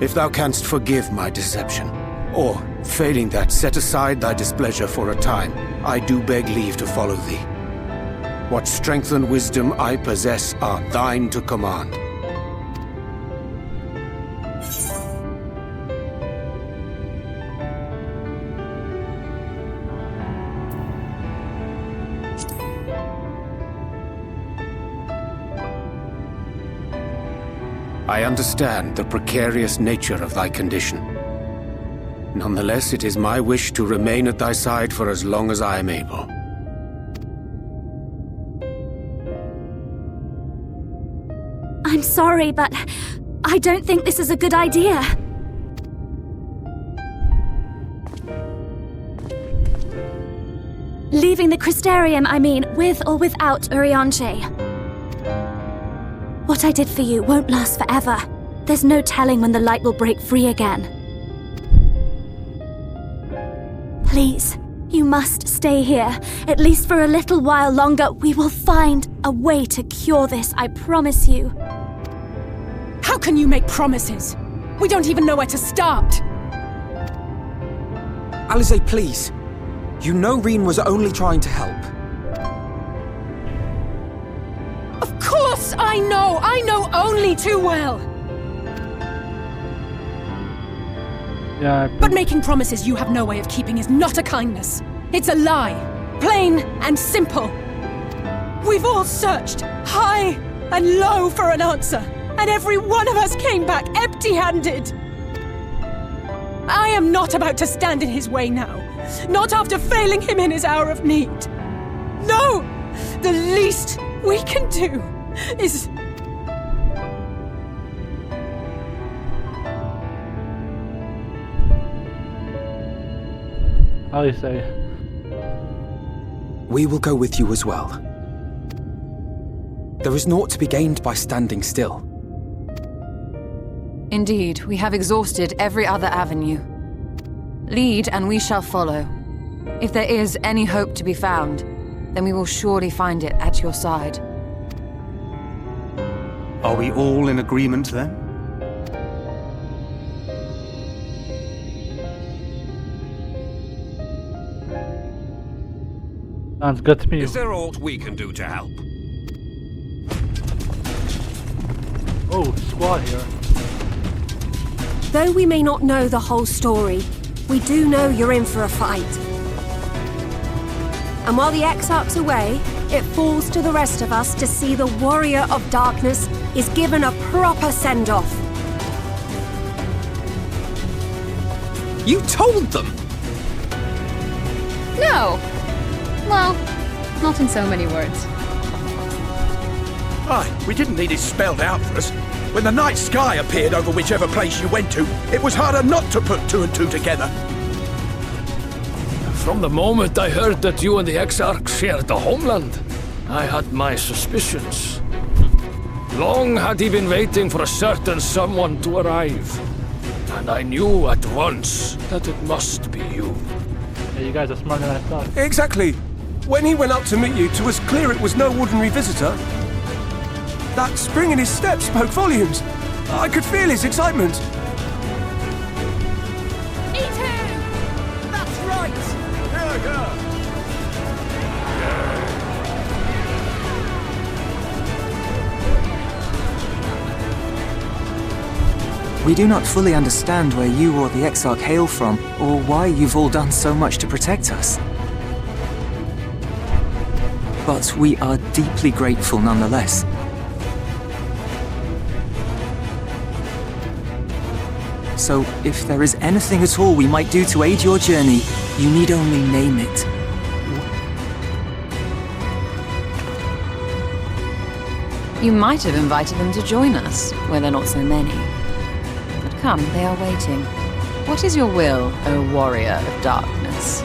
If thou canst forgive my deception, or, failing that, set aside thy displeasure for a time, I do beg leave to follow thee. What strength and wisdom I possess are thine to command. I understand the precarious nature of thy condition. Nonetheless, it is my wish to remain at thy side for as long as I am able. I'm sorry, but I don't think this is a good idea. Leaving the Crystarium, I mean, with or without Urianger. What I did for you won't last forever. There's no telling when the light will break free again. Please, you must stay here, at least for a little while longer. We will find a way to cure this, I promise you. How can you make promises? We don't even know where to start. Alize, please. You know Reen was only trying to help. Of course I know! I know only too well! Yeah, But making promises you have no way of keeping is not a kindness. It's a lie. Plain and simple. We've all searched high and low for an answer, and every one of us came back empty-handed. I am not about to stand in his way now. Not after failing him in his hour of need. No! The least we can do is... how do you say? We will go with you as well. There is naught to be gained by standing still. Indeed, we have exhausted every other avenue. Lead, and we shall follow. If there is any hope to be found, then we will surely find it at your side. Are we all in agreement then? Sounds good to me. Is there aught we can do to help? Oh, squad here. Though we may not know the whole story, we do know you're in for a fight. And while the Exarch's away, it falls to the rest of us to see the Warrior of Darkness is given a proper send-off. You told them! No! Well, not in so many words. Aye, we didn't need it spelled out for us. When the night sky appeared over whichever place you went to, it was harder not to put two and two together. From the moment I heard that you and the Exarch shared the homeland, I had my suspicions. Long had he been waiting for a certain someone to arrive. And I knew at once that it must be you. Yeah, you guys are smarter than I thought. Exactly. When he went up to meet you, it was clear it was no ordinary visitor. That spring in his step spoke volumes. I could feel his excitement. Eat him! That's right! We do not fully understand where you or the Exarch hail from, or why you've all done so much to protect us. But we are deeply grateful nonetheless. So, if there is anything at all we might do to aid your journey, you need only name it. You might have invited them to join us, where there are not so many. But come, they are waiting. What is your will, O warrior of darkness?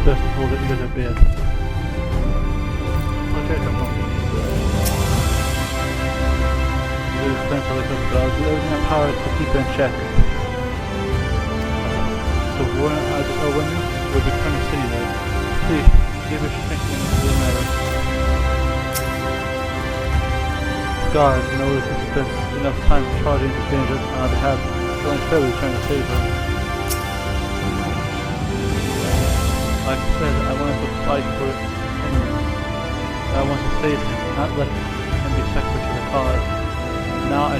Best of all that you guys have been. Okay, come on. It explains how they cook, but I'll do everything in my power to keep it in check. So when I just when you will be trying to see there, please give us your thinking into the matter. God, you know, if you spent enough time charging into danger on our behalf, it's only fair we're trying to save her. Like I said, I wanted to fight for it. I want to save him, not let him be sacrificed to the cause. Now I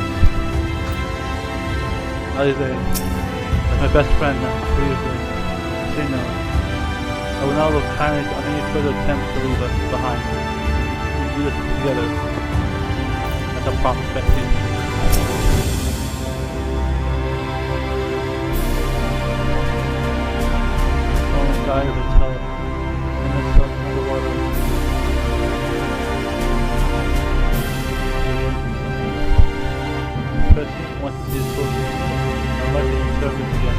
say, as my best friend, previously, say no. I will not look kindly on any further attempts to leave us behind. We do this together. That's a proper expectation. Guy of a tell and then stuck in the water. President wants to see his soldiers. I'd like to serve him again.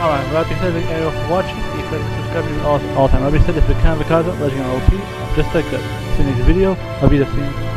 Alright, Rabbi said thank you for watching. If you like subscribe to all the time. Rabbi said if you can have a Kaiser, letting on OP, just like that. See you next video. I'll be the same.